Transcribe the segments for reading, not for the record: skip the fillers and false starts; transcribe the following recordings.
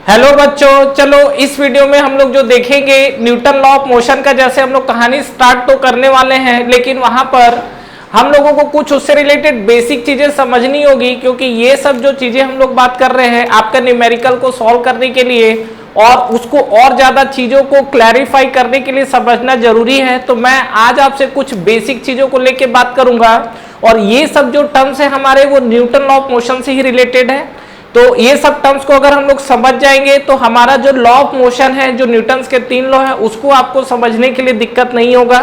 Hello बच्चों, चलो इस वीडियो में हम लोग जो देखेंगे न्यूटन लॉ ऑफ मोशन का। जैसे हम लोग कहानी स्टार्ट तो करने वाले हैं, लेकिन वहां पर हम लोगों को कुछ उससे रिलेटेड बेसिक चीजें समझनी होगी, क्योंकि ये सब जो चीजें हम लोग बात कर रहे हैं आपका न्यूमेरिकल को सॉल्व करने के लिए और उसको और ज्यादा चीजों को क्लैरिफाई करने के लिए समझना जरूरी है। तो मैं आज आपसे कुछ बेसिक चीजों को लेके बात करूंगा और ये सब जो टर्म्स है हमारे वो न्यूटन लॉ ऑफ मोशन से ही रिलेटेड है। तो ये सब टर्म्स को अगर हम लोग समझ जाएंगे तो हमारा जो लॉ ऑफ मोशन है, जो न्यूटन्स के 3 लॉ है, उसको आपको समझने के लिए दिक्कत नहीं होगा।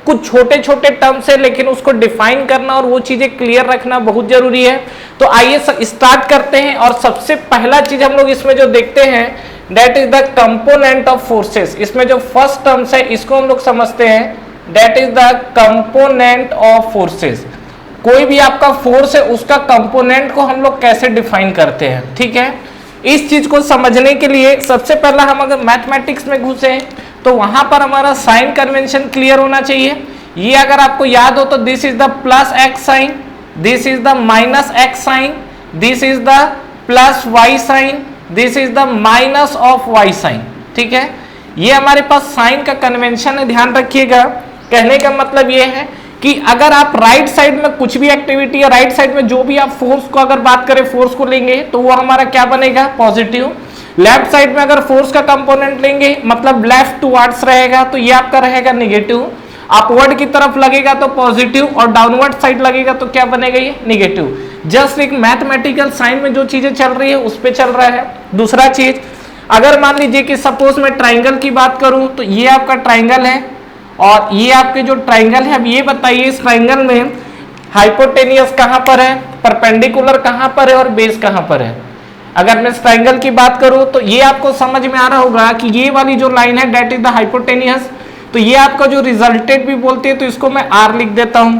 कुछ छोटे छोटे टर्म्स है लेकिन उसको डिफाइन करना और वो चीजें क्लियर रखना बहुत जरूरी है। तो आइए स्टार्ट करते हैं। और सबसे पहला चीज हम लोग इसमें जो देखते हैं that is the component of forces. इसमें जो फर्स्ट टर्म्स है इसको हम लोग समझते हैं, that is the component of forces. कोई भी आपका फोर्स है उसका कंपोनेंट को हम लोग कैसे डिफाइन करते हैं, ठीक है। इस चीज को समझने के लिए सबसे पहला हम अगर मैथमेटिक्स में घुसे तो वहां पर हमारा साइन कन्वेंशन क्लियर होना चाहिए। ये अगर आपको याद हो तो this is the plus X sign, this is the minus X sign, this is the plus Y sign, this is the minus of Y sign, ठीक है। ये हमारे पास साइन का कन्वेंशन है, ध्यान रखिएगा। कहने का मतलब ये है कि अगर आप राइट साइड में कुछ भी एक्टिविटी या राइट साइड में जो भी आप फोर्स को अगर बात करें, फोर्स को लेंगे तो वो हमारा क्या बनेगा, पॉजिटिव। लेफ्ट साइड में अगर फोर्स का कंपोनेंट लेंगे मतलब लेफ्ट टुवर्ड्स रहेगा तो ये आपका रहेगा नेगेटिव। अपवर्ड की तरफ लगेगा तो पॉजिटिव और डाउनवर्ड साइड लगेगा तो क्या बनेगा, ये नेगेटिव। जस्ट एक मैथमेटिकल साइन में जो चीजें चल रही है उस पे चल रहा है। दूसरा चीज, अगर मान लीजिए कि सपोज मैं ट्राइंगल की बात करूं तो ये आपका ट्राइंगल है और ये आपके जो ट्राइंगल है, अब ये बताइए इस ट्राइंगल में हाइपोटेनियस कहां पर है, परपेंडिकुलर कहां पर है और बेस कहां पर है। अगर मैं इस ट्राइंगल की बात करूं तो ये आपको समझ में आ रहा होगा कि ये वाली जो लाइन है दैट इज द हाइपोटेनियस। तो ये आपका जो रिजल्टेड भी बोलते हैं तो इसको मैं आर लिख देता हूं।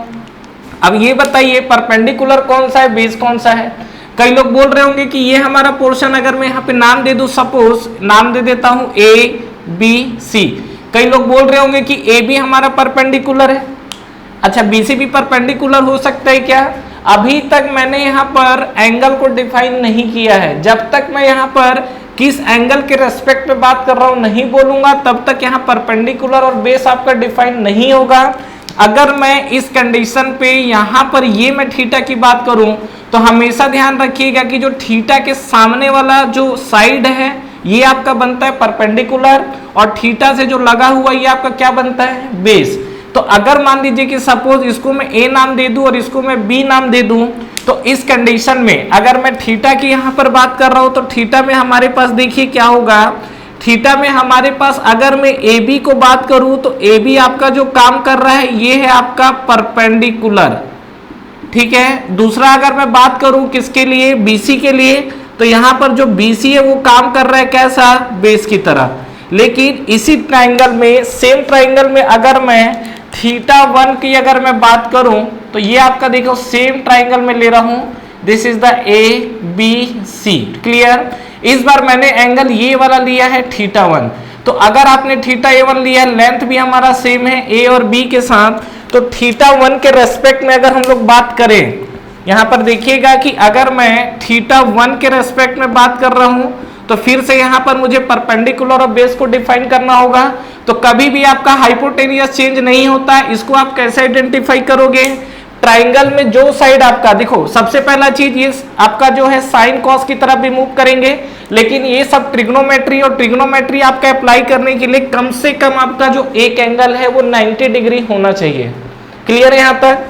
अब ये बताइए परपेंडिकुलर कौन सा है, बेस कौन सा है। कई लोग बोल रहे होंगे कि ये हमारा पोर्शन, अगर मैं यहाँ पे नाम दे दूं, सपोज नाम दे देता हूं ए बी सी। कई लोग बोल रहे होंगे कि ए बी हमारा परपेंडिकुलर है, अच्छा बी सी भी परपेंडिकुलर हो सकता है क्या। अभी तक मैंने यहाँ पर एंगल को डिफाइन नहीं किया है। जब तक मैं यहाँ पर किस एंगल के रेस्पेक्ट में बात कर रहा हूँ नहीं बोलूंगा तब तक यहाँ परपेंडिकुलर और बेस आपका डिफाइन नहीं होगा। अगर मैं इस कंडीशन पे यहाँ पर ये मैं थीटा की बात करूं तो हमेशा ध्यान रखिएगा कि जो थीटा के सामने वाला जो साइड है ये आपका बनता है परपेंडिकुलर और थीटा से जो लगा हुआ ये आपका क्या बनता है, बेस। तो अगर मान लीजिए कि सपोज इसको मैं ए नाम दे दूं और इसको मैं बी नाम दे दूं तो इस कंडीशन में अगर मैं थीटा की यहाँ पर बात कर रहा हूं तो थीटा में हमारे पास देखिए क्या होगा। थीटा में हमारे पास अगर मैं ए बी को बात करूं तो ए बी आपका जो काम कर रहा है ये है आपका परपेंडिकुलर, ठीक है। दूसरा अगर मैं बात करूं किसके लिए, बीसी के लिए, तो यहां पर जो बीसी है वो काम कर रहा है कैसा, बेस की तरह। लेकिन इसी ट्राइंगल में, सेम ट्राइंगल में अगर मैं थीटा 1 की अगर मैं बात करूं तो ये आपका देखो सेम ट्राइंगल में ले रहा हूं, this is the A B C, clear. इस बार मैंने एंगल ये वाला लिया है थीटा 1। तो अगर आपने थीटा A1 लिया, लेंथ भी हमारा सेम है ए और बी के साथ, तो थीटा 1 के रेस्पेक्ट में अगर हम लोग बात करें, यहां पर देखिएगा कि अगर मैं थीटा 1 के रेस्पेक्ट में बात कर रहा हूं तो फिर से यहां पर मुझे परपेंडिकुलर और बेस को डिफाइन करना होगा। तो कभी भी आपका हाइपोटेनियस चेंज नहीं होता है। इसको आप कैसे आइडेंटिफाई करोगे, ट्राइंगल में जो साइड आपका, देखो सबसे पहला चीज ये आपका जो है साइन कॉस की तरफ भी मूव करेंगे, लेकिन ये सब ट्रिग्नोमेट्री और ट्रिग्नोमेट्री आपका अप्लाई करने के लिए कम से कम आपका जो एक एंगल है वो 90 डिग्री होना चाहिए, क्लियर है यहाँ तक।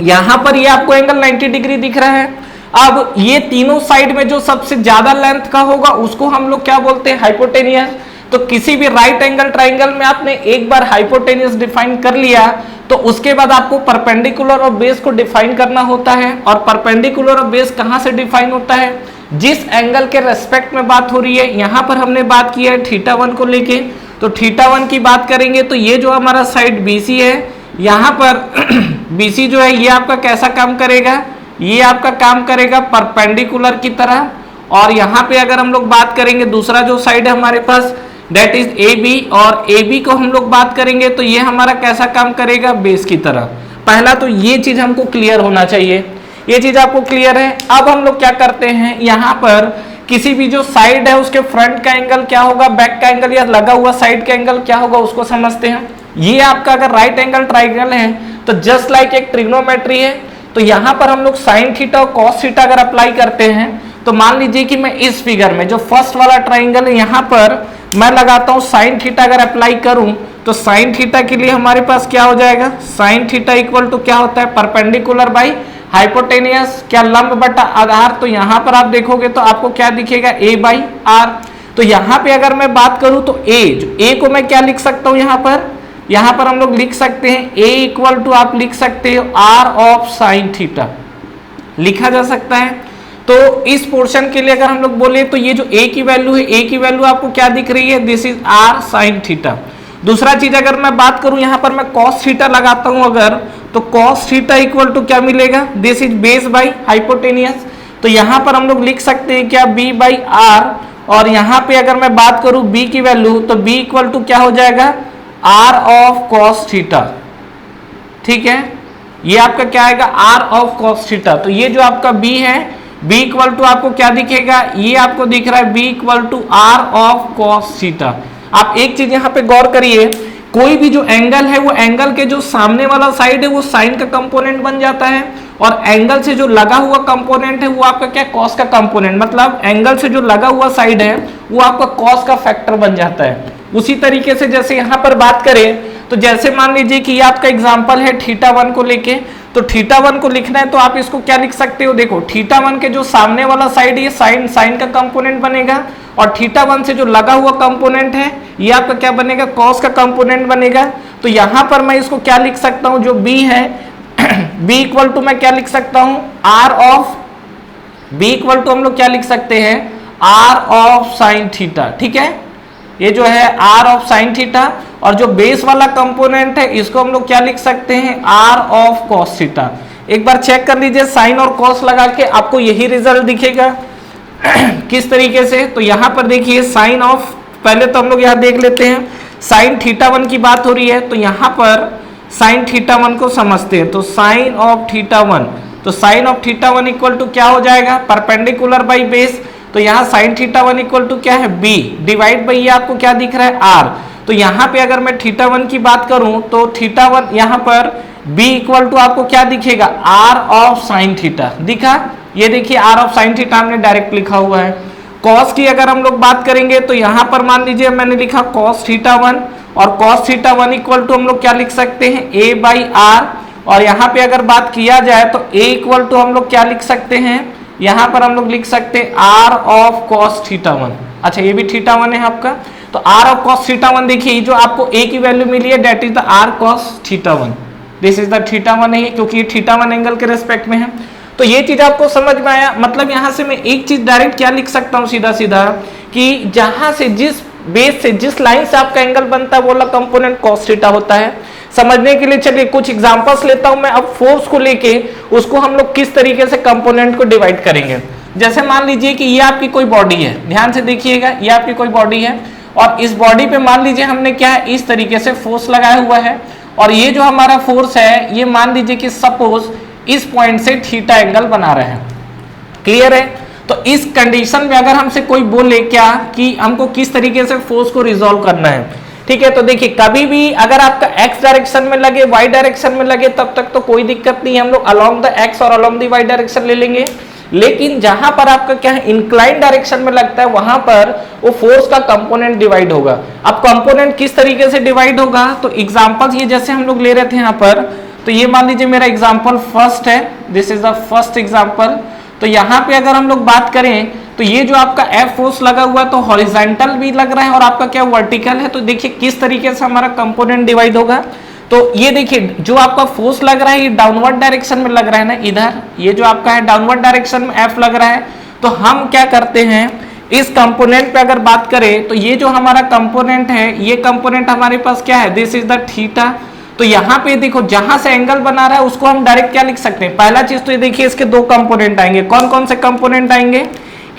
यहां पर ये आपको एंगल 90 डिग्री दिख रहा है। अब ये तीनों साइड में जो सबसे ज्यादा लेंथ का होगा उसको हम लोग क्या बोलते हैं, हाइपोटेनियस। तो किसी भी राइट एंगल ट्राइंगल में आपने एक बार हाइपोटेनियस डिफाइन कर लिया तो उसके बाद आपको परपेंडिकुलर और बेस को डिफाइन करना होता है। और परपेंडिकुलर और बेस कहां से डिफाइन होता है, जिस एंगल के रेस्पेक्ट में बात हो रही है। यहां पर हमने बात की है थीटा 1 को लेके, तो थीटा 1 की बात करेंगे तो ये जो हमारा साइड बीसी है, यहाँ पर बीसी जो है ये आपका कैसा काम करेगा, ये आपका काम करेगा परपेंडिकुलर की तरह। और यहाँ पे अगर हम लोग बात करेंगे दूसरा जो साइड है हमारे पास दैट इज ए बी, और ए बी को हम लोग बात करेंगे तो ये हमारा कैसा काम करेगा, बेस की तरह। पहला तो ये चीज हमको क्लियर होना चाहिए, ये चीज आपको क्लियर है। अब हम लोग क्या करते हैं यहाँ पर किसी भी जो साइड है उसके फ्रंट का एंगल क्या होगा, बैक का एंगल या लगा हुआ साइड का एंगल क्या होगा उसको समझते हैं। ये आपका अगर राइट एंगल ट्राइंगल है तो जस्ट लाइक एक ट्रिग्नोमेट्री है, तो यहां पर हम लोग साइन थीटा और कॉस थीटा अगर अप्लाई करते हैं तो मान लीजिए कि मैं इस फिगर में जो फर्स्ट वाला ट्राइंगल है यहां पर मैं लगाता हूं साइन थीटा अगर अप्लाई करूं तो साइन थीटा के लिए हमारे पास क्या हो जाएगा, साइन थीटा इक्वल टू क्या होता है, परपेंडिकुलर बाई हाइपोटेनियस, क्या लंब बटा आधार। तो यहां पर आप देखोगे तो आपको क्या दिखेगा, ए बाई आर। तो यहां पे अगर मैं बात करूं तो ए को मैं क्या लिख सकता हूं, यहां पर हम लोग लिख सकते हैं ए इक्वल टू आप लिख सकते हो आर ऑफ साइन थीटा, लिखा जा सकता है। तो इस पोर्शन के लिए अगर हम लोग बोले तो ये जो ए की वैल्यू है, ए की वैल्यू आपको क्या दिख रही है, this is R sine theta. दूसरा चीज अगर मैं बात करूं यहां पर मैं कॉस थीटा लगाता हूं अगर, तो कॉस थीटा इक्वल टू क्या मिलेगा, this is base by hypotenuse. तो यहां पर हम लोग लिख सकते हैं क्या, बी बाई आर। और यहां पे अगर मैं बात करूं बी की वैल्यू तो बी इक्वल टू क्या हो जाएगा, आर ऑफ कॉस थीटा। ठीक है, ये आपका क्या आएगा, आर ऑफ कॉस थीटा। तो ये जो आपका बी है, बी इक्वल टू आपको क्या दिखेगा, ये आपको दिख रहा है B equal to R of cos theta. आप एक चीज यहां पे गौर करिए, कोई भी जो एंगल है वो एंगल के जो सामने वाला साइड है वो साइन का कंपोनेंट बन जाता है, और एंगल से जो लगा हुआ कंपोनेंट है वो आपका क्या, कॉस का कंपोनेंट। मतलब एंगल से जो लगा हुआ साइड है वो आपका कॉस का फैक्टर बन जाता है। उसी तरीके से जैसे यहां पर बात करें तो जैसे मान लीजिए कि ये आपका एग्जांपल है थीटा वन को लेके, तो थीटा वन को लिखना है तो आप इसको क्या लिख सकते हो, देखो थीटा वन के जो सामने वाला साइड ये साइन का कंपोनेंट बनेगा, और थीटा वन से जो लगा हुआ कंपोनेंट है ये आपका क्या बनेगा, कॉस का कंपोनेंट बनेगा। तो यहां पर मैं इसको क्या लिख सकता हूं, जो बी है बी इक्वल टू मैं क्या लिख सकता हूं, R of, B equal to हम लोग क्या लिख सकते हैं, आर ऑफ साइन थीटा। ठीक है, ये जो है आर ऑफ साइन थीटा, और जो बेस वाला कंपोनेंट है इसको हम लोग क्या लिख सकते हैं, आर ऑफ कॉस थीटा। एक बार चेक कर लीजिए साइन और कॉस लगा के आपको यही रिजल्ट दिखेगा किस तरीके से। तो यहां पर देखिए साइन ऑफ, पहले तो हम लोग यहां देख लेते हैं साइन थीटा वन की बात हो रही है, तो यहां पर साइन थीटा वन को समझते हैं। तो साइन ऑफ थीटा वन, तो sine of theta one equal to क्या हो जाएगा, परपेंडिकुलर बाई बेस। तो यहाँ sine theta one equal to क्या है, बी डिवाइड बाई, ये आपको क्या दिख रहा है, आर। तो यहाँ पे अगर मैं थीटा वन की बात करूं तो थीटा वन यहाँ पर बी इक्वल टू आपको क्या दिखेगा, आर ऑफ साइन थीटा दिखा। ये देखिए आर ऑफ साइन थीटा हमने डायरेक्ट लिखा हुआ है। कॉस की अगर हम लोग बात करेंगे तो यहाँ पर मान लीजिए मैंने लिखा कॉस थीटा वन, और cos theta one equal to हम लोग क्या लिख सकते हैं, ए बाई आर। और यहाँ पे अगर बात किया जाए तो ए इक्वल टू हम लोग क्या लिख सकते हैं, यहां पर हम लोग लिख सकते हैं R of cos theta one. अच्छा ये भी थीटा वन है आपका, तो R of cos theta one देखिए जो आपको ए की वैल्यू मिली है that is the R cos theta one, this is the theta one है क्योंकि ये थीटा वन एंगल के रेस्पेक्ट में है। तो ये चीज आपको समझ में आया। मतलब यहां से मैं एक चीज डायरेक्ट क्या लिख सकता हूं सीधा सीधा, कि जहां से जिस बेस से जिस लाइन से आपका एंगल बनता है वो वाला कंपोनेंट कॉस थीटा होता है। समझने के लिए चलिए कुछ एग्जांपल्स लेता हूं मैं। अब फोर्स को लेके उसको हम लोग किस तरीके से कंपोनेंट को डिवाइड करेंगे। जैसे मान लीजिए कि ये आपकी कोई बॉडी है, ध्यान से देखिएगा, ये आपकी कोई बॉडी है, और इस बॉडी पे मान लीजिए हमने क्या है, इस तरीके से फोर्स लगाया हुआ है, और ये जो हमारा फोर्स है ये मान लीजिए कि सपोज इस पॉइंट से थीटा एंगल बना रहे हैं। क्लियर है। तो इस कंडीशन में अगर हमसे कोई बोले क्या कि हमको किस तरीके से फोर्स को रिजॉल्व करना है, ठीक है, तो देखिए कभी भी अगर आपका एक्स डायरेक्शन में लगे, वाई डायरेक्शन में लगे, तब तक तो कोई दिक्कत नहीं है, हम लोग अलोंग द एक्स और अलोंग द वाई डायरेक्शन ले लेंगे। लेकिन जहां पर आपका क्या है इंक्लाइन डायरेक्शन में लगता है वहां पर वो फोर्स का कंपोनेंट डिवाइड होगा। अब कंपोनेंट किस तरीके से डिवाइड होगा, तो एग्जांपल्स ये जैसे हम लोग ले रहे थे यहाँ पर, तो ये मान लीजिए मेरा एग्जांपल फर्स्ट है, this is the first example. तो यहाँ पे अगर हम लोग बात करें तो ये जो आपका एफ फोर्स लगा हुआ तो हॉरिजॉन्टल भी लग रहा है और आपका क्या वर्टिकल है। तो देखिए किस तरीके से हमारा कंपोनेंट डिवाइड होगा। तो ये देखिए जो आपका फोर्स लग रहा है ये डाउनवर्ड डायरेक्शन में लग रहा है ना, इधर ये जो आपका है डाउनवर्ड डायरेक्शन में एफ लग रहा है। तो हम क्या करते हैं इस कंपोनेंट पे अगर बात करें तो ये जो हमारा कंपोनेंट है ये कंपोनेंट हमारे पास क्या है, दिस इज द थीटा। तो यहाँ पे देखो जहां से एंगल बना रहा है उसको हम डायरेक्ट क्या लिख सकते हैं, पहला चीज तो ये देखिए इसके दो कंपोनेंट आएंगे। कौन कौन से कंपोनेंट आएंगे,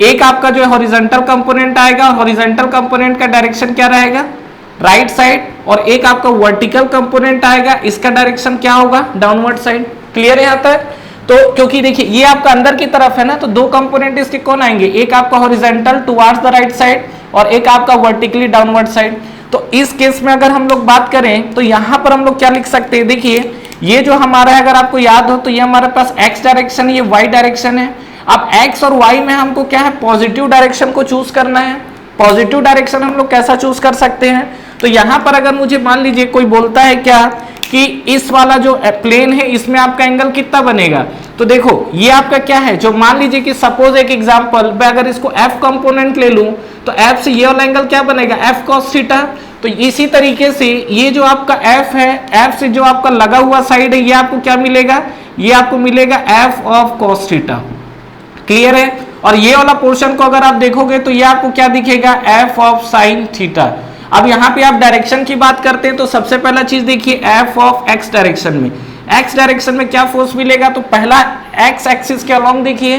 एक आपका जो है हॉरिजॉन्टल कंपोनेंट आएगा, हॉरिजॉन्टल कंपोनेंट का डायरेक्शन क्या रहेगा, राइट साइड, और एक आपका वर्टिकल कंपोनेंट आएगा, इसका डायरेक्शन क्या होगा, डाउनवर्ड साइड। क्लियर है यहाँ तक। तो क्योंकि देखिए ये आपका अंदर की तरफ है ना, तो दो कंपोनेंट इसके कौन आएंगे, एक आपका horizontal towards the right side और एक आपका वर्टिकली डाउनवर्ड साइड। तो इस केस में अगर हम लोग बात करें तो यहां पर हम लोग क्या लिख सकते हैं, देखिए ये जो हमारा है, अगर आपको याद हो तो ये हमारे पास x डायरेक्शन है, ये y डायरेक्शन है। अब x और y में हमको क्या है, पॉजिटिव डायरेक्शन को चूज करना है। पॉजिटिव डायरेक्शन हम लोग कैसा चूज कर सकते हैं, तो यहां पर अगर मुझे मान लीजिए कोई बोलता है क्या कि इस वाला जो प्लेन है इसमें आपका एंगल कितना बनेगा, तो देखो ये आपका क्या है, जो मान लीजिए कि सपोज एक एग्जांपल मैं अगर इसको f कंपोनेंट ले लूं तो f से ये वाला एंगल क्या बनेगा, f cos थीटा। तो इसी तरीके से ये जो आपका f है, f से जो आपका लगा हुआ साइड है ये आपको क्या मिलेगा, ये आपको मिलेगा f of cos theta. Clear है। और ये वाला पोर्शन को अगर आप देखोगे तो ये आपको क्या दिखेगा, f ऑफ साइन थीटा। अब यहाँ पे आप डायरेक्शन की बात करते हैं तो सबसे पहला चीज देखिए f ऑफ x डायरेक्शन में, x डायरेक्शन में क्या फोर्स मिलेगा, तो पहला x एक्सिस के अलोंग देखिए,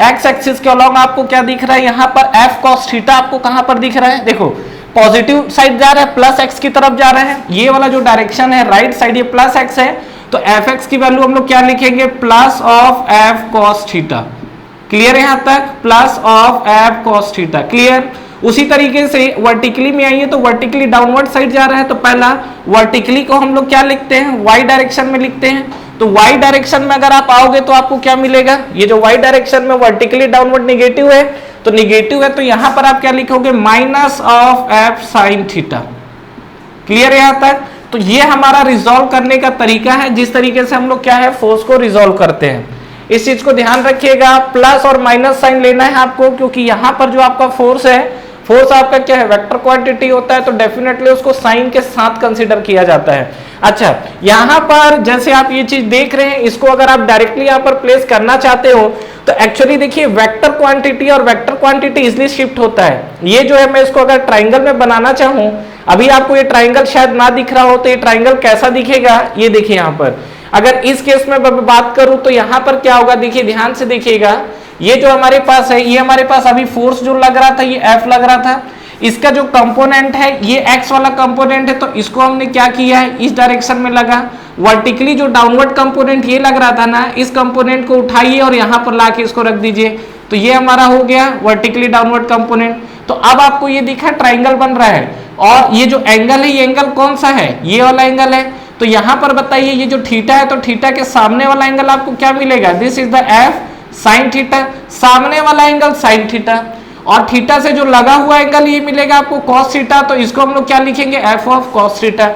x एक्सिस के अलोंग आपको क्या दिख रहा है, यहाँ पर f cos थीटा आपको कहां पर दिख रहा है, देखो पॉजिटिव साइड जा रहा है, प्लस x की तरफ जा रहा है, ये वाला जो डायरेक्शन है राइट साइड ये प्लस x है, तो fx की वैल्यू हम लोग क्या लिखेंगे, plus of f cos theta. Clear है यहां तक, plus of f cos theta. Clear. उसी तरीके से वर्टिकली में आइए तो वर्टिकली डाउनवर्ड साइड जा रहा है, तो पहला वर्टिकली को हम लोग क्या लिखते हैं, y डायरेक्शन में लिखते हैं। तो y डायरेक्शन में अगर आप आओगे तो आपको क्या मिलेगा, ये जो y डायरेक्शन में वर्टिकली डाउनवर्ड निगेटिव है, तो निगेटिव है तो यहां पर आप क्या लिखोगे, minus of f sine theta. Clear है यहां तक। तो ये हमारा रिजॉल्व करने का तरीका है, जिस तरीके से हम लोग क्या है फोर्स को रिजॉल्व करते हैं। इस चीज को ध्यान रखिएगा, प्लस और माइनस साइन लेना है आपको, क्योंकि यहां पर जो आपका फोर्स है, फोर्स आपका क्या है, वेक्टर क्वांटिटी होता है, तो डेफिनेटली उसको साइन के साथ कंसीडर किया जाता है। अच्छा, यहां पर जैसे आप ये चीज देख रहे हैं, इसको अगर आप डायरेक्टली यहां पर प्लेस करना चाहते हो तो एक्चुअली देखिए वेक्टर क्वांटिटी और वेक्टर क्वांटिटी इजिली शिफ्ट होता है। ये जो है मैं इसको अगर ट्राइंगल में बनाना चाहूं, अभी आपको ये ट्राइंगल शायद ना दिख रहा हो, तो ये ट्राइंगल कैसा दिखेगा, ये देखिए यहाँ पर अगर इस केस में बात करूं तो यहां पर क्या होगा, देखिए ध्यान से देखिएगा, ये जो हमारे पास है, ये हमारे पास अभी फोर्स जो लग रहा था ये F लग रहा था, इसका जो कंपोनेंट है ये x वाला कंपोनेंट है, तो इसको हमने क्या किया है, इस डायरेक्शन में लगा। वर्टिकली जो डाउनवर्ड कंपोनेंट ये लग रहा था ना, इस कंपोनेंट को उठाइए और यहाँ पर लाके इसको रख दीजिए, तो ये हमारा हो गया वर्टिकली डाउनवर्ड कंपोनेंट। तो अब आपको ये दिखा ट्राइंगल बन रहा है, और ये जो एंगल है ये एंगल कौन सा है, ये वाला एंगल है। तो यहाँ पर बताइए ये जो थीटा है, तो थीटा के सामने वाला एंगल आपको क्या मिलेगा, this is the f sine theta, सामने वाला एंगल साइन थीटा, और थीटा से जो लगा हुआ एंगल ये मिलेगा आपको cos थीटा, तो इसको हम लोग क्या लिखेंगे, f ऑफ cos थीटा।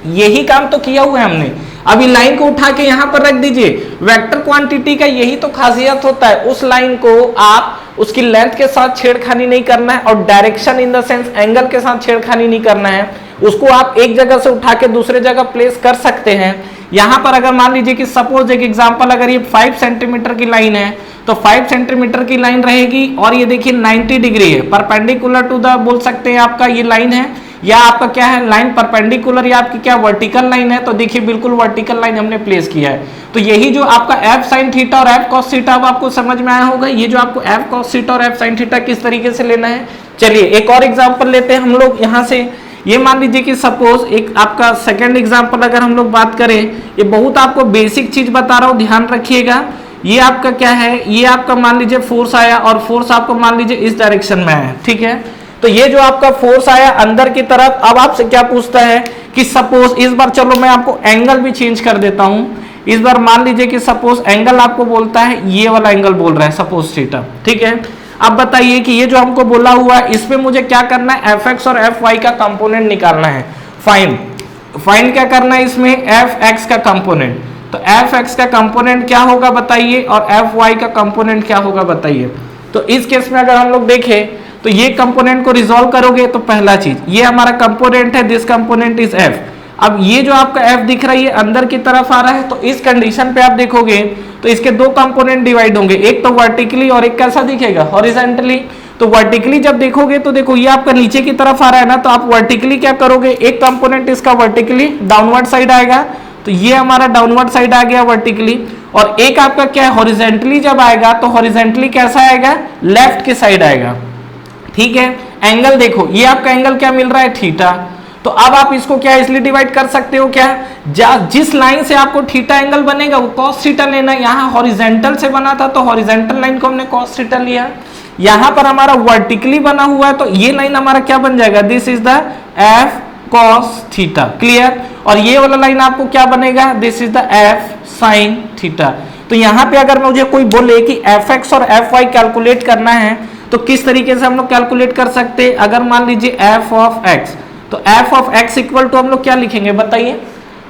यही काम तो किया हुआ है हमने। अभी लाइन को उठा के यहां पर रख दीजिए। वेक्टर क्वांटिटी का यही तो खासियत होता है, उस लाइन को आप उसकी लेंथ के साथ छेड़खानी नहीं करना है, और direction in the sense angle के साथ छेड़खानी नहीं करना है। उसको आप एक जगह से उठा के दूसरे जगह प्लेस कर सकते हैं। यहां पर अगर मान लीजिए कि सपोज एक एग्जांपल, अगर ये 5 सेंटीमीटर की लाइन है, तो 5 सेंटीमीटर की लाइन रहेगी, और ये देखिए 90 डिग्री है, परपेंडिकुलर टू द बोल सकते हैं आपका ये लाइन है, या आपका क्या है लाइन परपेंडिकुलर, या आपकी क्या वर्टिकल लाइन है। तो देखिए बिल्कुल वर्टिकल लाइन हमने प्लेस किया है। तो यही जो आपका f sin थीटा और f cos थीटा अब आपको समझ में आया होगा, ये जो आपको f cos थीटा और f sin थीटा किस तरीके से लेना है। चलिए एक और एग्जांपल लेते हैं हम लोग यहाँ से। ये मान लीजिए कि सपोज एक आपका सेकंड एग्जांपल अगर हम लोग बात करें, ये बहुत आपको बेसिक चीज बता रहा हूँ, ध्यान रखिएगा। ये आपका क्या है, ये आपका मान लीजिए फोर्स आया, और फोर्स आपको मान लीजिए इस डायरेक्शन में आया, ठीक है। तो ये जो आपका फोर्स आया अंदर की तरफ, अब आपसे क्या पूछता है कि सपोज इस बार चलो मैं आपको एंगल भी चेंज कर देता हूं। इस बार मान लीजिए कि सपोज एंगल आपको बोलता है, ये वाला एंगल बोल रहा है सपोज थीटा, ठीक है। अब बताइए कि ये जो हमको बोला हुआ है इसमें मुझे क्या करना है, fx और fy का कंपोनेंट निकालना है। फाइन क्या करना है इसमें, fx का कंपोनेंट। तो fx का कंपोनेंट क्या होगा बताइए, और fy का कंपोनेंट क्या होगा बताइए। तो इस केस में अगर हम लोग देखें तो ये कंपोनेंट को रिजॉल्व करोगे तो पहला चीज ये हमारा कंपोनेंट है, दिस कंपोनेंट इज f। अब ये जो आपका f दिख रहा है ये अंदर की तरफ आ रहा है, तो इस कंडीशन पे आप देखोगे तो इसके दो कंपोनेंट डिवाइड होंगे, एक तो वर्टिकली और एक कैसा दिखेगा, हॉरिजॉन्टली। तो वर्टिकली जब देखोगे तो देखो ये आपका नीचे की तरफ आ रहा है ना, तो आप वर्टिकली क्या करोगे, एक कंपोनेंट इसका वर्टिकली डाउनवर्ड साइड आएगा, तो ये हमारा डाउनवर्ड साइड आ गया वर्टिकली, और एक आपका क्या है हॉरिजॉन्टली जब आएगा तो हॉरिजॉन्टली कैसा आएगा, लेफ्ट की साइड आएगा, ठीक है। एंगल देखो ये आपका एंगल क्या मिल रहा है, थीटा। तो अब आप इसको क्या इसलिए डिवाइड कर सकते हो क्या, जिस लाइन से आपको थीटा एंगल बनेगा वो cos थीटा लेना। यहाँ हॉरिजेंटल से बना था तो हॉरिजेंटल लाइन को हमने cos थीटा लिया। यहाँ पर हमारा वर्टिकली बना हुआ है तो ये लाइन हमारा क्या बन जाएगा, this is the f cos theta. Clear. और ये वाला लाइन आपको क्या बनेगा, this is the f sin theta. तो यहाँ पे अगर मुझे कोई बोले कि fx और fy कैलकुलेट करना है तो किस तरीके से हम लोग कैलकुलेट कर सकते हैं। अगर मान लीजिए f ऑफ x, तो f of x equal to हम लोग क्या लिखेंगे बताइए।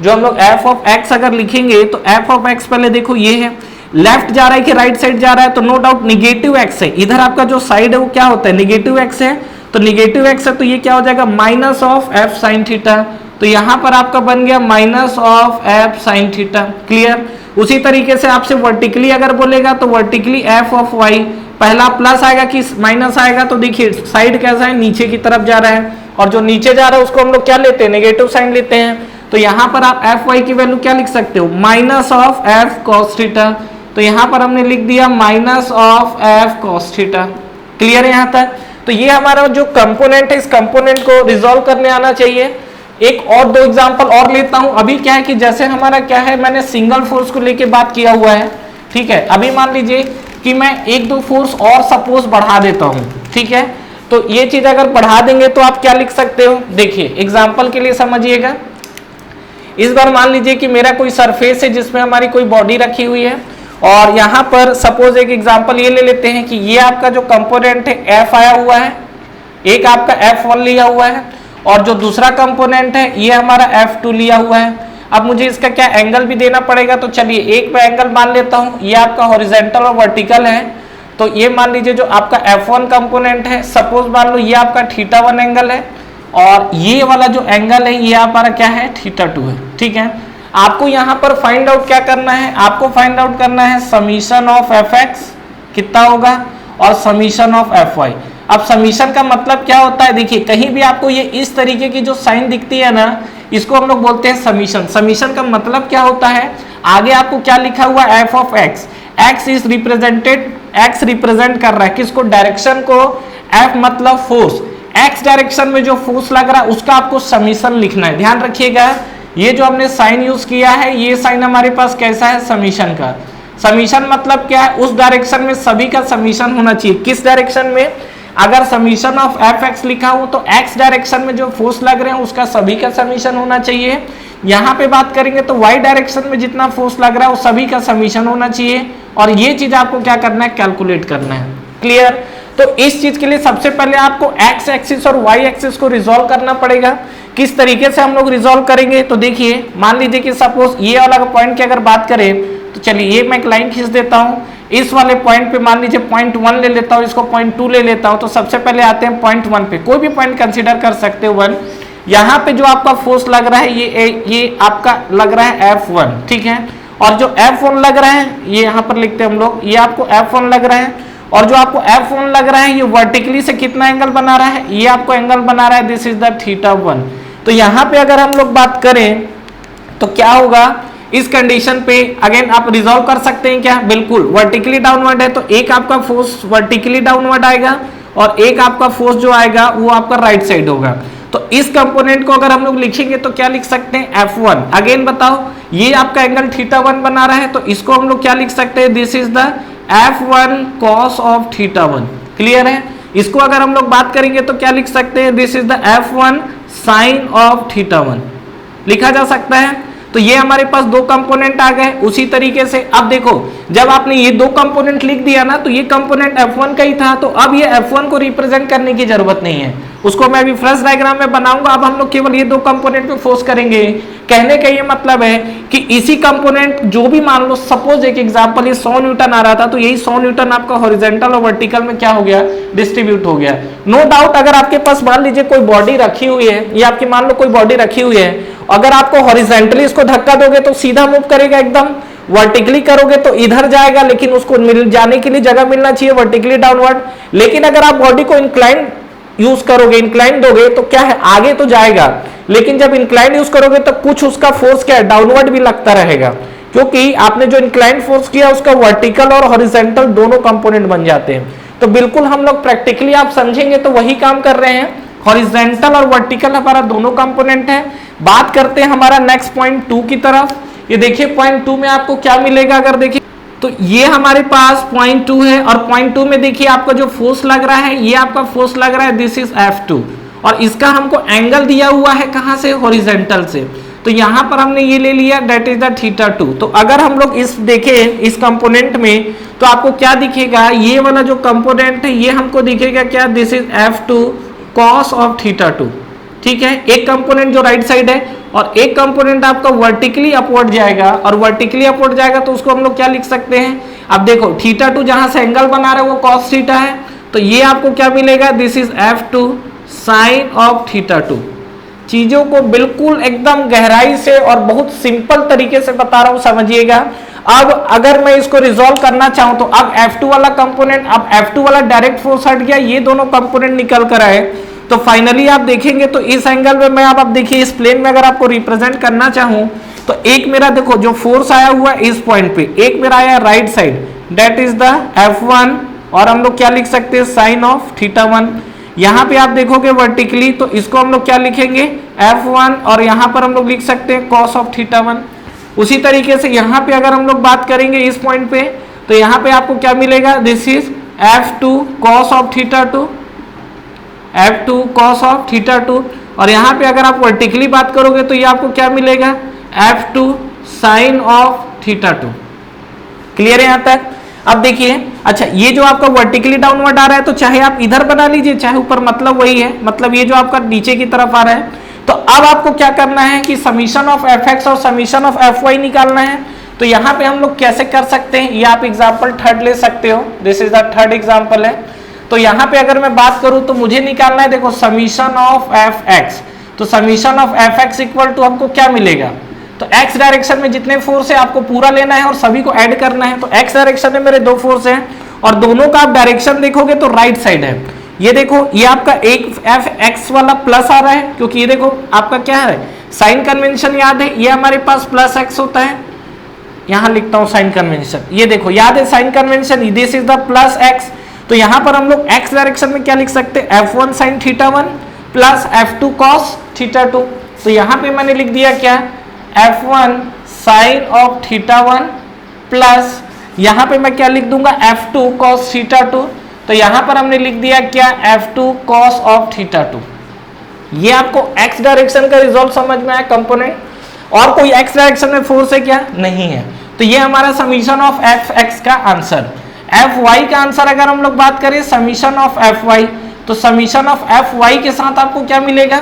जो हम लोग f ऑफ x अगर लिखेंगे तो f ऑफ x पहले देखो ये है, लेफ्ट जा रहा है कि राइट साइड जा रहा है, तो नो डाउट निगेटिव x है। इधर आपका जो साइड है वो क्या होता है, निगेटिव x है। तो निगेटिव x है तो ये क्या हो जाएगा, minus of f sin theta. तो यहाँ पर आपका बन गया minus of f sin theta. Clear. उसी तरीके से आपसे वर्टिकली अगर बोलेगा तो वर्टिकली f ऑफ y, पहला प्लस आएगा कि माइनस आएगा, तो देखिए साइड कैसा है, नीचे की तरफ जा रहा है, और जो नीचे जा रहा है उसको हम लोग क्या लेते हैं, नेगेटिव साइन लेते हैं। तो यहाँ पर आप एफ वाई की वैल्यू क्या लिख सकते हो, minus of F cos theta. तो यहाँ पर हमने लिख दिया minus of F cos theta. Clear है यहाँ तक। तो ये हमारा जो कंपोनेंट है, इस कंपोनेंट को रिजॉल्व करने आना चाहिए। एक और दो एग्जांपल और लेता हूं। अभी क्या है कि जैसे हमारा क्या है, मैंने सिंगल फोर्स को लेके बात किया हुआ है, ठीक है। अभी मान लीजिए कि मैं एक दो फोर्स और सपोज बढ़ा देता हूं, ठीक है। तो ये चीज अगर बढ़ा देंगे तो आप क्या लिख सकते हो, देखिए एग्जांपल के लिए समझिएगा। इस बार मान लीजिए कि मेरा कोई सरफेस है जिसमें हमारी कोई बॉडी रखी हुई है, और यहाँ पर सपोज एक एग्जांपल ये ले लेते हैं कि ये आपका जो कंपोनेंट है एफ आया हुआ है, एक आपका F1 लिया हुआ है, और जो दूसरा कंपोनेंट है ये हमारा F2 लिया हुआ है। अब मुझे इसका क्या एंगल भी देना पड़ेगा, तो चलिए एक मैं एंगल मान लेता हूँ, ये आपका हॉरिजॉन्टल और वर्टिकल है। तो ये मान लीजिए जो आपका F1 कंपोनेंट है, सपोज मान लो ये आपका θ1 एंगल है, और ये वाला जो एंगल है ये हमारा क्या है, θ2 है। ठीक है। आपको यहाँ पर फाइंड आउट क्या करना है, आपको फाइंड आउट करना है समीशन ऑफ Fx कितना होगा और समीशन ऑफ Fy। अब समीशन का मतलब क्या होता है, देखिए कहीं भी आपको ये इस तरीके की जो साइन दिखती है ना, इसको हम लोग बोलते हैं समीशन। समीशन का मतलब क्या होता है, आगे आपको क्या लिखा हुआ है, f of x, x is represented, x represent कर रहा है किसको, डायरेक्शन को। f मतलब फोर्स, x डायरेक्शन में जो फोर्स लग रहा है उसका आपको समीशन लिखना है। ध्यान रखिएगा, ये जो हमने साइन यूज किया है, ये साइन हमारे पास कैसा है, समीशन का। समीशन मतलब क्या है, उस डायरेक्शन में सभी का समीशन होना चाहिए। किस डायरेक्शन में, अगर समीशन ऑफ एफ एक्स लिखा हो तो एक्स डायरेक्शन में जो फोर्स लग रहे हैं उसका सभी का समीशन होना चाहिए। यहाँ पे बात करेंगे तो वाई डायरेक्शन में जितना फोर्स लग रहा है वो सभी का समीशन होना चाहिए, और ये चीज आपको क्या करना है, कैलकुलेट करना है। क्लियर। तो इस चीज के लिए सबसे पहले आपको एक्स एक्सिस और वाई एक्सिस को रिजॉल्व करना पड़ेगा। किस तरीके से हम लोग रिजॉल्व करेंगे, तो देखिए मान लीजिए कि सपोज ये वाला पॉइंट की अगर बात करें तो चलिए ये मैं एक लाइन खींच देता हूँ। इस वाले पॉइंट पे मान लीजिए पॉइंट 1 ले लेता हूँ, इसको पॉइंट 2 ले लेता हूँ। तो सबसे पहले आते हैं पॉइंट 1 पे, कोई भी पॉइंट कंसीडर कर सकते हो 1। यहाँ पे जो आपका फोर्स लग रहा है ये आपका लग रहा है F1, ठीक है। और जो F1 लग रहा है ये यहाँ पर लिखते हैं हम लोग, ये आपको F1 लग रहा है, और जो आपको F1 लग रहा है ये वर्टिकली से कितना एंगल बना रहा है, ये आपको एंगल बना रहा है, दिस इज द θ1। तो यहाँ पे अगर हम लोग बात करें तो क्या होगा, इस कंडीशन पे अगेन आप रिजॉल्व कर सकते हैं क्या, बिल्कुल। वर्टिकली डाउनवर्ड है तो एक आपका फोर्स वर्टिकली डाउनवर्ड आएगा, और एक आपका फोर्स जो आएगा वो आपका राइट साइड होगा। तो इस कंपोनेंट को अगर हम लोग लिखेंगे तो क्या लिख सकते हैं, F1। अगेन बताओ, ये आपका एंगल θ1 बना रहा है तो इसको हम लोग क्या लिख सकते हैं, this is the F1 cos of θ1। Clear है। इसको अगर हम लोग बात करेंगे तो क्या लिख सकते हैं, this is the F1 sin of θ1 लिखा जा सकता है। तो ये हमारे पास दो कंपोनेंट आ गए। उसी तरीके से अब देखो, जब आपने ये दो कंपोनेंट लिख दिया ना, तो ये कंपोनेंट F1 का ही था, तो अब ये F1 को रिप्रेजेंट करने की जरूरत नहीं है, उसको मैं अभी फ्लश डायग्राम में बनाऊंगा। अब हम लोग केवल ये दो कंपोनेंट पे फोर्स करेंगे। कहने का ये मतलब है कि इसी कंपोनेंट जो भी मान लो, सपोज एक एग्जांपल ये 100 न्यूटन आ रहा था, तो यही 100 न्यूटन आपका हॉरिजॉन्टल और वर्टिकल में क्या हो गया, डिस्ट्रीब्यूट हो गया। नो डाउट, अगर आपके पास मान लीजिए कोई बॉडी रखी हुई है, ये आपकी मान लो कोई बॉडी रखी हुई है, अगर आपको हॉरिजॉन्टली इसको धक्का दोगे तो सीधा मूव करेगा एकदम, वर्टिकली करोगे तो इधर जाएगा, लेकिन उसको मिल जाने के लिए जगह मिलना चाहिए वर्टिकली डाउनवर्ड। लेकिन अगर आप बॉडी को इंक्लाइन यूज करोगे, इंक्लाइन दोगे तो क्या है, आगे तो जाएगा, लेकिन जब इंक्लाइन यूज करोगे तो कुछ उसका फोर्स क्या है, डाउनवर्ड भी लगता रहेगा, क्योंकि आपने जो इंक्लाइन फोर्स किया उसका वर्टिकल और हॉरिजॉन्टल दोनों कंपोनेंट बन जाते हैं। तो बिल्कुल हम लोग प्रैक्टिकली आप समझेंगे तो वही काम कर रहे हैं। हॉरिजॉन्टल और वर्टिकल हमारा दोनों कंपोनेंट है। बात करते हैं हमारा नेक्स्ट पॉइंट 2 की तरफ। ये देखिए पॉइंट 2 में आपको क्या मिलेगा, अगर देखिए तो ये हमारे पास पॉइंट 2 है और पॉइंट 2 में देखिए आपका जो फोर्स लग रहा है, ये आपका फोर्स लग रहा है, दिस इज F2 और इसका हमको एंगल दिया हुआ है कहां से, हॉरिजॉन्टल से। तो यहां पर हमने ये ले लिया, दैट इज द θ2। तो अगर हम लोग इस देखें इस कंपोनेंट में तो आपको क्या दिखेगा, ये वाला जो कंपोनेंट है ये हमको दिखेगा क्या, this is F2 cos of θ2। ठीक है, एक कंपोनेंट जो राइट साइड है और एक कंपोनेंट आपका वर्टिकली अपवर्ड जाएगा, और वर्टिकली अपवर्ड जाएगा तो उसको हम लोग क्या लिख सकते हैं, अब देखो θ2 जहां से एंगल बना रहे हैं वो cos θ है, तो ये आपको क्या मिलेगा, this is F2 sin of θ2। चीजों को बिल्कुल एकदम गहराई से और बहुत सिंपल तरीके से बता रहा हूं, समझिएगा। अब अगर मैं इसको रिजॉल्व करना चाहूं तो अब F2 वाला कंपोनेंट, अब F2 वाला डायरेक्ट फोर्स हट गया, ये दोनों कंपोनेंट निकल कर आए, तो फाइनली आप देखेंगे तो इस एंगल में मैं अब देखिए इस प्लेन में अगर आपको रिप्रेजेंट करना चाहूं तो एक मेरा देखो जो फोर्स आया हुआ है इस पॉइंट पे, एक मेरा आया right side, that is the F1 और हम लोग क्या लिख सकते हैं, साइन ऑफ θ1। यहां पे आप देखोगे वर्टिकली तो इसको हम लोग क्या लिखेंगे, F1 और यहां पर हम लोग लिख सकते हैं cos ऑफ θ1। उसी तरीके से यहां पे अगर हम लोग बात करेंगे इस पॉइंट पे तो यहां पे आपको क्या मिलेगा, this is F2 cos of θ2, F2 cos of θ2 और यहां पे अगर आप वर्टिकली बात करोगे तो ये आपको क्या मिलेगा, F2 sin ऑफ θ2। क्लियर है यहां तक। अब देखिए अच्छा ये जो आपका वर्टिकली डाउनवर्ड आ रहा है तो चाहे आप इधर बना लीजिए चाहे ऊपर, मतलब वही है, मतलब ये जो आपका नीचे की तरफ आ रहा है। तो अब आपको क्या करना है कि समीशन ऑफ Fx और समीशन ऑफ Fy निकालना है। तो यहाँ पे हम लोग कैसे कर सकते हैं, ये आप एग्जाम्पल थर्ड ले सकते हो, this is the third example है। तो यहाँ पे अगर मैं बात करूं तो मुझे निकालना है, देखो समीशन ऑफ Fx, तो summation of Fx equal to हमको क्या मिलेगा, तो x डायरेक्शन में जितने फोर्स है आपको पूरा लेना है और सभी को ऐड करना है। तो x डायरेक्शन में मेरे दो फोर्स हैं और दोनों का आप डायरेक्शन देखोगे तो राइट साइड है। ये देखो ये आपका एक Fx वाला प्लस आ रहा है क्योंकि ये देखो आपका क्या है, साइन कन्वेंशन याद है, ये हमारे पास प्लस x होता है, यहां लिखता हूं साइन कन्वेंशन, ये देखो याद है sign convention, this is the plus x। तो यहां पर हम लोग x डायरेक्शन में क्या लिख सकते हैं, F1 sin θ1 plus F2 cos θ2। तो यहां पे मैंने लिख दिया क्या, F1 sin ऑफ θ1 प्लस यहां पे मैं क्या लिख दूंगा, F2 cos θ2। तो यहां पर हमने लिख दिया क्या, F2 cos ऑफ θ2। ये आपको x डायरेक्शन का रिजल्ट समझ में आया कंपोनेंट, और कोई x डायरेक्शन में फोर्स है क्या, नहीं है। तो ये हमारा समीशन ऑफ Fx का आंसर। Fy का आंसर अगर हम लोग बात करें समीशन ऑफ Fy, तो समीशन ऑफ Fy के साथ आपको क्या मिलेगा,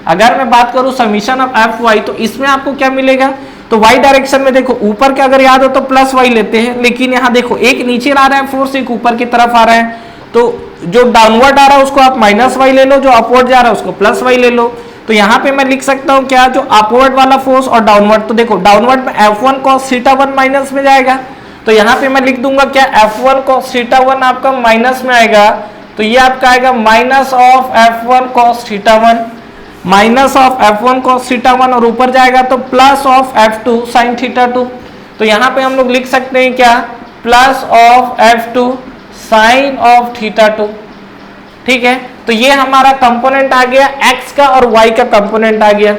अगर मैं बात करूं समीशन ऑफ Fy तो इसमें आपको क्या मिलेगा, तो y डायरेक्शन में देखो ऊपर के अगर याद हो तो प्लस y लेते हैं, लेकिन यहाँ देखो एक नीचे आ रहा है फोर्स, एक ऊपर की तरफ आ रहा है, तो जो डाउनवर्ड आ रहा है उसको आप माइनस y ले लो, जो अपवर्ड जा रहा है उसको प्लस y ले लो। तो यहाँ पे मैं लिख सकता हूँ क्या, जो अपवर्ड वाला फोर्स और डाउनवर्ड, तो देखो डाउनवर्ड में F1 cos θ1 माइनस में जाएगा, तो यहाँ पे मैं लिख दूंगा क्या, F1 cos θ1 आपका माइनस में आएगा, तो ये आपका आएगा minus of F1 cos θ1, minus of F1 cos θ1 और ऊपर जाएगा तो प्लस ऑफ F2 sin θ2। तो यहाँ पे हम लोग लिख सकते हैं क्या, plus of F2 sin of θ2। ठीक है, तो ये हमारा कंपोनेंट आ गया x का और y का कंपोनेंट आ गया।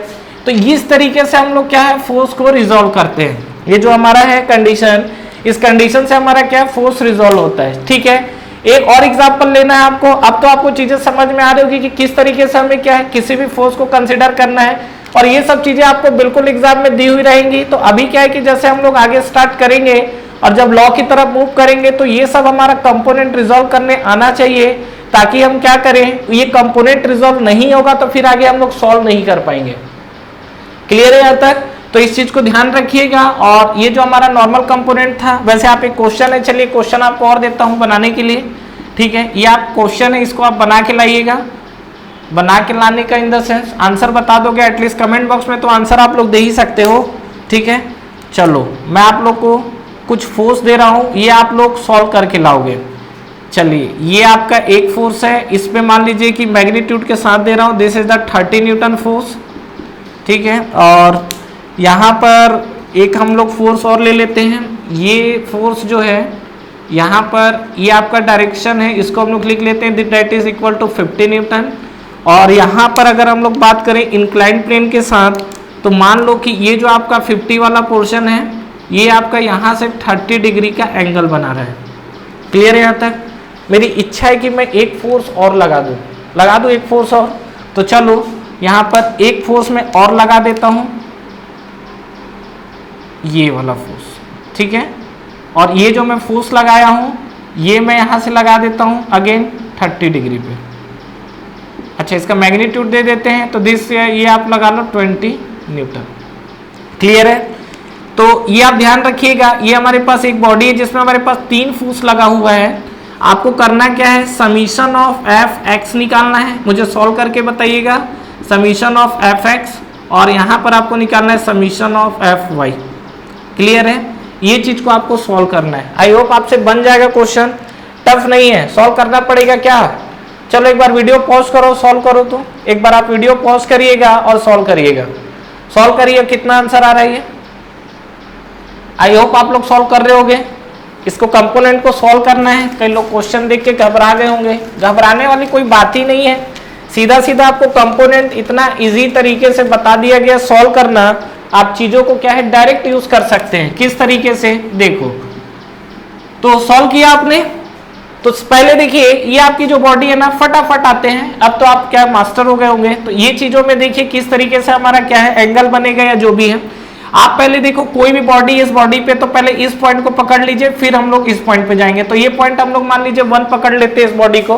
तो इस तरीके से हम लोग क्या है, फोर्स को रिजॉल्व करते हैं। ये जो हमारा है कंडीशन, इस कंडीशन से हमारा क्या फोर्स रिजॉल्व होता है। ठीक है, एक और एग्जांपल लेना है आपको। अब तो आपको चीजें समझ में आ रही होगी कि किस तरीके से हमें क्या है किसी भी फोर्स को कंसीडर करना है, और ये सब चीजें आपको बिल्कुल एग्जाम में दी हुई रहेंगी। तो अभी क्या है कि जैसे हम लोग आगे स्टार्ट करेंगे और जब लॉ की तरफ मूव करेंगे तो ये सब हमारा कंपोनेंट रिजॉल्व करने आना चाहिए, ताकि हम क्या करें, ये कंपोनेंट रिजॉल्व नहीं होगा तो फिर आगे हम लोग सॉल्व नहीं कर पाएंगे। क्लियर है यहाँ तक, तो इस चीज को ध्यान रखिएगा। और ये जो हमारा नॉर्मल कंपोनेंट था, वैसे आप एक क्वेश्चन है, चलिए क्वेश्चन आपको और देता हूं बनाने के लिए। ठीक है, ये आप क्वेश्चन है, इसको आप बना के लाइएगा। बना के लाने का इन द सेंस आंसर बता दोगे एटलीस्ट कमेंट बॉक्स में, तो आंसर आप लोग दे ही सकते हो। ठीक है, चलो मैं आप लोग को कुछ फोर्स दे रहा हूं, ये आप लोग सॉल्व करके लाओगे। चलिए, ये आपका एक फोर्स है, इस पे मान लीजिए कि मैग्नीट्यूड के साथ दे रहा हूं, this is the 30 Newton force. ठीक है, और यहाँ पर एक हम लोग फोर्स और ले लेते हैं। ये फोर्स जो है यहाँ पर, ये आपका डायरेक्शन है, इसको हम लोग लिख लेते हैं, that is equal to 50 newton. और यहाँ पर अगर हम लोग बात करें इंक्लाइंड प्लेन के साथ, तो मान लो कि ये जो आपका 50 वाला पोर्शन है, ये आपका यहाँ से 30 डिग्री का एंगल बना रहा है। क्लियर है यहाँ तक? मेरी इच्छा है कि मैं एक फोर्स और लगा दूँ एक फोर्स और। तो चलो यहाँ पर एक फोर्स में और लगा देता हूँ, ये वाला फोर्स, ठीक है। और ये जो मैं फोर्स लगाया हूँ, ये मैं यहाँ से लगा देता हूँ अगेन 30 डिग्री पे। अच्छा, इसका मैग्नीट्यूड दे देते हैं, तो दिस ये आप लगा लो 20 न्यूटन। क्लियर है? तो ये आप ध्यान रखिएगा, ये हमारे पास एक बॉडी है जिसमें हमारे पास 3 फोर्स लगा हुआ है। आपको करना क्या है, समीशन ऑफ एफ एक्स निकालना है, मुझे सॉल्व करके बताइएगा। समीशन ऑफ एफ एक्स, और यहाँ पर आपको निकालना है summation of F Y. Clear है? ये चीज को आपको सॉल्व करना है। आई होप आपसे बन जाएगा क्वेश्चन, टफ नहीं है, सॉल्व करना पड़ेगा क्या। चलो एक बार वीडियो पॉज करो, सॉल्व करो। तो एक बार आप वीडियो पॉज करिएगा और सॉल्व करिएगा। सॉल्व करिए, कितना आंसर आ रहा है ये। आई होप आप लोग सॉल्व कर रहे होंगे। इसको कंपोनेंट को सॉल्व करना है। कई लोग क्वेश्चन देख के घबरा गए होंगे, घबराने वाली कोई बात ही नहीं है। सीधा सीधा आपको कंपोनेंट इतना इजी तरीके से बता दिया गया, सॉल्व करना। आप चीजों को क्या है डायरेक्ट यूज कर सकते हैं। किस तरीके से, देखो। तो सॉल्व किया आपने, तो पहले देखिए ये आपकी जो बॉडी है ना, फटाफट आते हैं। अब तो आप क्या मास्टर हो गए होंगे, तो ये चीजों में देखिए किस तरीके से हमारा क्या है एंगल बनेगा या जो भी है। आप पहले देखो कोई भी बॉडी, इस बॉडी पे तो पहले इस पॉइंट को पकड़ लीजिए, फिर हम लोग इस पॉइंट पे जाएंगे। तो ये पॉइंट हम लोग मान लीजिए 1 पकड़ लेते हैं इस बॉडी को।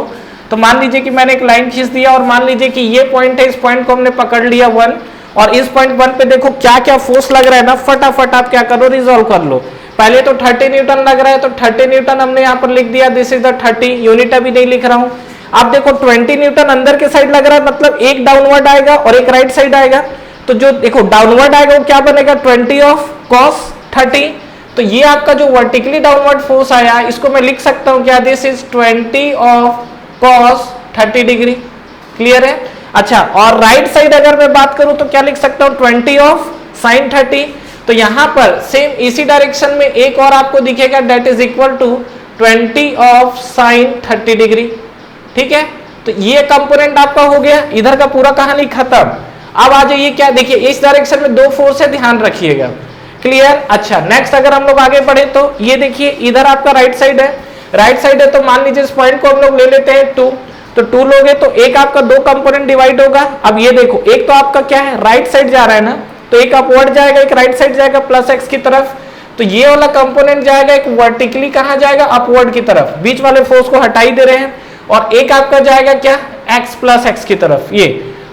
तो मान लीजिए कि मैंने एक लाइन खींच दिया, और मान लीजिए कि ये पॉइंट है, इस पॉइंट को हमने पकड़ लिया 1, और इस पॉइंट 1 पे देखो क्या क्या फोर्स लग रहा है ना, फटाफट आप क्या करो रिजोल्व कर लो। पहले तो 30 न्यूटन लग रहा है, तो 30 न्यूटन हमने यहाँ पर लिख दिया, दिस इज द 30, यूनिट अभी नहीं लिख रहा हूँ। अब देखो 20 न्यूटन अंदर के साइड लग रहा है, मतलब एक डाउनवर्ड आएगा और एक राइट साइड आएगा। तो जो देखो डाउनवर्ड आएगा वो क्या बनेगा, 20 ऑफ cos 30। तो ये आपका जो वर्टिकली डाउनवर्ड फोर्स आया, इसको मैं लिख सकता हूँ क्या, this is 20 of cos 30 degree. Clear है? अच्छा, और राइट साइड अगर मैं बात करूं तो क्या लिख सकता हूं, 20 ऑफ sin 30। तो यहां पर सेम इसी डायरेक्शन में एक और आपको दिखेगा, that is equal to 20 of sin 30 degree. ठीक है? तो ये कंपोनेंट आपका हो गया, इधर का पूरा कहानी खत्म। अब आ जाइए, क्या देखिए इस डायरेक्शन में 2 फोर्स है, ध्यान रखिएगा। क्लियर? अच्छा, नेक्स्ट अगर हम लोग आगे बढ़े तो ये देखिए इधर आपका राइट साइड है, राइट साइड है, तो मान लीजिए इस पॉइंट को हम लोग ले लेते हैं 2। तो 2 लोगे तो एक आपका 2 कंपोनेंट डिवाइड होगा। अब ये देखो एक तो आपका क्या है राइट साइड जा रहा है ना, तो एक अपवर्ड जाएगा, एक राइट साइड जाएगा प्लस एक्स की तरफ। तो ये वाला कंपोनेंट जाएगा एक वर्टिकली कहां जाएगा, अपवर्ड की तरफ, बीच वाले फोर्स को हटा ही दे रहे हैं। और एक आपका जाएगा क्या, एक्स प्लस एक्स की तरफ। ये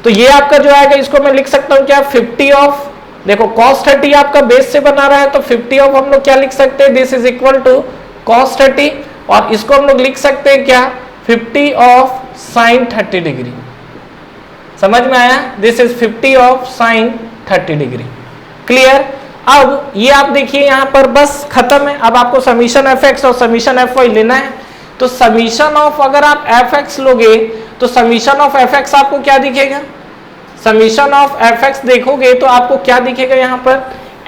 तो ये आपका जो आएगा, इसको मैं लिख सकता हूं क्या, 50 ऑफ, देखो cos 30 आपका बेस से बना रहा है, तो 50 ऑफ हम लोग क्या लिख सकते हैं, this is equal to cos 30। और इसको हम लोग लिख सकते हैं क्या, 50 ऑफ sin 30 डिग्री। समझ में आया? This is 50 of sin 30 degree. Clear? अब ये आप देखिए यहां पर बस खत्म है। अब आपको समीशन एफ एक्स और समीशन एफ वाई लेना है। तो समीशन ऑफ अगर आप एफ एक्स लोगे तो समीशन ऑफ एफ एक्स आपको क्या दिखेगा, समीशन ऑफ एफ एक्स देखोगे तो आपको क्या दिखेगा, यहाँ पर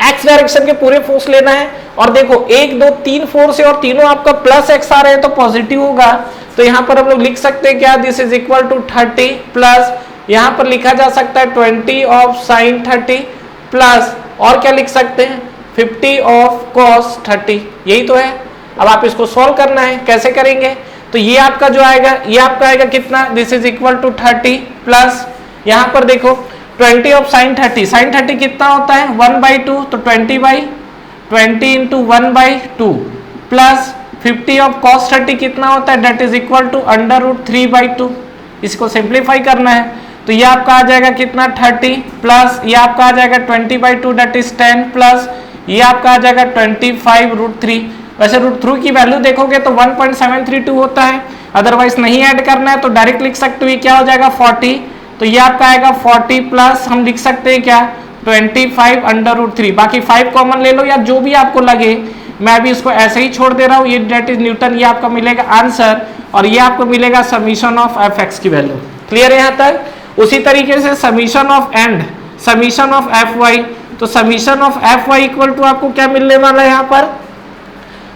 एक्स डायरेक्शन के पूरे फोर्स लेना है। और देखो 1 2 3 फोर्स है और तीनों आपका प्लस एक्स आ रहे हैं, तो पॉजिटिव होगा। तो यहाँ पर हम लोग लिख सकते हैं क्या, this is equal to 30 plus, यहाँ पर लिखा जा सकता है 20 ऑफ sin 30 प्लस, और क्या लिख सकते हैं 50 ऑफ cos 30। यही तो है। अब आप इसको सॉल्व करना है, कैसे करेंगे, तो ये आपका जो आएगा, ये आपका आएगा कितना, this is equal to 30 plus, यहाँ पर देखो 20 ऑफ sin 30, sin 30 कितना होता है 1/2, तो 20 इंटू 1/2 प्लस 50 ऑफ cos 30 कितना होता है, दैट इज इक्वल टू √3/2। इसको सिंप्लीफाई करना है, तो ये आपका आ जाएगा कितना 30 प्लस ये आपका आ जाएगा 20/2 दैट इज 10 प्लस ये आपका आ जाएगा 25√3। वैसे √3 की वैल्यू देखोगे तो 1.732 होता है, अदरवाइज नहीं ऐड करना है तो डायरेक्ट लिख सकते हो, ये क्या हो जाएगा 40। तो ये आपका आएगा 40 प्लस हम लिख सकते हैं क्या 25/√3। बाकी 5 कॉमन ले लो या जो भी आपको लगे, मैं अभी इसको ऐसे ही छोड़ दे रहा हूँ। ये दैट इज न्यूटन, ये आपका मिलेगा आंसर, और ये आपको मिलेगा समीशन ऑफ एफ एक्स की वैल्यू। क्लियर है यहाँ तक? उसी तरीके से summation of and summation of F Y, तो summation of F Y equal to आपको क्या मिलने वाला है यहाँ पर,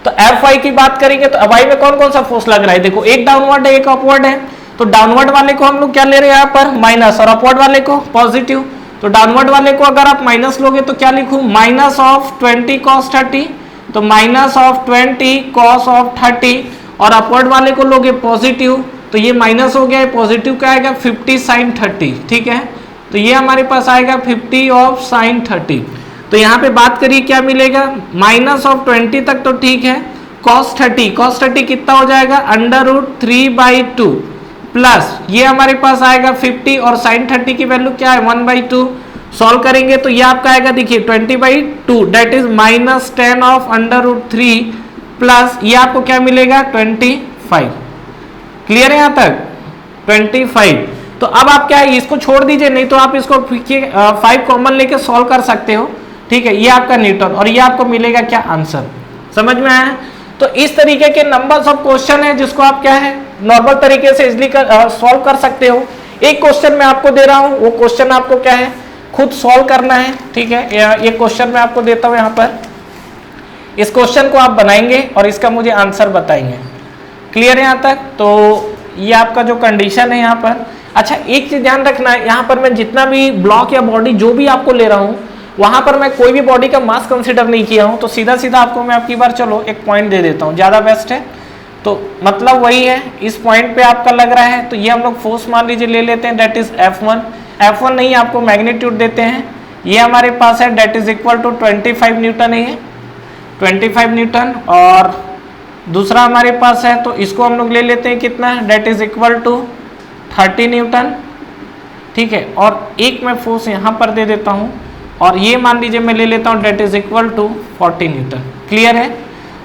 तो एफ वाई की बात करेंगे तो वाई में कौन कौन सा फोर्स लग रहा है, देखो एक डाउनवर्ड है एक अपवर्ड है। तो डाउनवर्ड वाले को हम लोग क्या ले रहे हैं यहाँ पर माइनस, और अपवर्ड वाले को पॉजिटिव। तो डाउनवर्ड वाले को अगर आप माइनस लोगे तो क्या लिखूं, माइनस ऑफ 20 cos 30, तो माइनस ऑफ 20 cos ऑफ 30, और अपवर्ड वाले को लोगे पॉजिटिव, तो ये माइनस हो गया, पॉजिटिव क्या आएगा 50 sin 30, ठीक है। तो ये हमारे पास आएगा 50 ऑफ sin 30। तो यहाँ पे बात करिए क्या मिलेगा, माइनस ऑफ 20 तक तो ठीक है, cos 30 कितना हो जाएगा √3/2 प्लस ये हमारे पास आएगा 50 और sin 30 की वैल्यू क्या है 1/2। सॉल्व करेंगे तो ये आपका आएगा देखिए 20/2 दैट इज -10 ऑफ √3 प्लस ये आपको क्या मिलेगा 25। क्लियर है यहाँ तक 25। तो अब आप क्या है इसको छोड़ दीजिए, नहीं तो आप इसको 5 कॉमन लेके सॉल्व कर सकते हो, ठीक है। ये आपका न्यूटन और ये आपको मिलेगा क्या आंसर, समझ में आया। तो इस तरीके के नंबर्स ऑफ क्वेश्चन है जिसको आप क्या है नॉर्मल तरीके से इजिली सॉल्व कर सकते हो। एक क्वेश्चन मैं आपको दे रहा हूं, वो क्वेश्चन आपको क्या है खुद सॉल्व करना है, ठीक है। ये क्वेश्चन मैं आपको देता हूं यहाँ पर, इस क्वेश्चन को आप बनाएंगे और इसका मुझे आंसर बताएंगे। क्लियर है यहाँ तक। तो ये आपका जो कंडीशन है यहाँ पर, अच्छा एक चीज ध्यान रखना है, यहाँ पर मैं जितना भी ब्लॉक या बॉडी जो भी आपको ले रहा हूँ वहां पर मैं कोई भी बॉडी का मास कंसीडर नहीं किया हूं, तो सीधा सीधा आपको मैं आपकी बार चलो एक पॉइंट दे देता हूं, ज्यादा बेस्ट है। तो मतलब वही है, इस पॉइंट पे आपका लग रहा है, तो ये हम लोग फोर्स मान लीजिए ले लेते हैं दैट इज F1 नहीं आपको मैग्नीट्यूड देते हैं, ये हमारे पास है that is equal to 25 newton है, ये 25 न्यूटन। और दूसरा हमारे पास है तो इसको हम लोग ले लेते हैं कितना that is equal to 30 newton, ठीक है। और एक मैं फोर्स यहाँ पर दे देता हूँ और ये मान लीजिए मैं ले लेता हूँ that is equal to 40 newton. Clear है।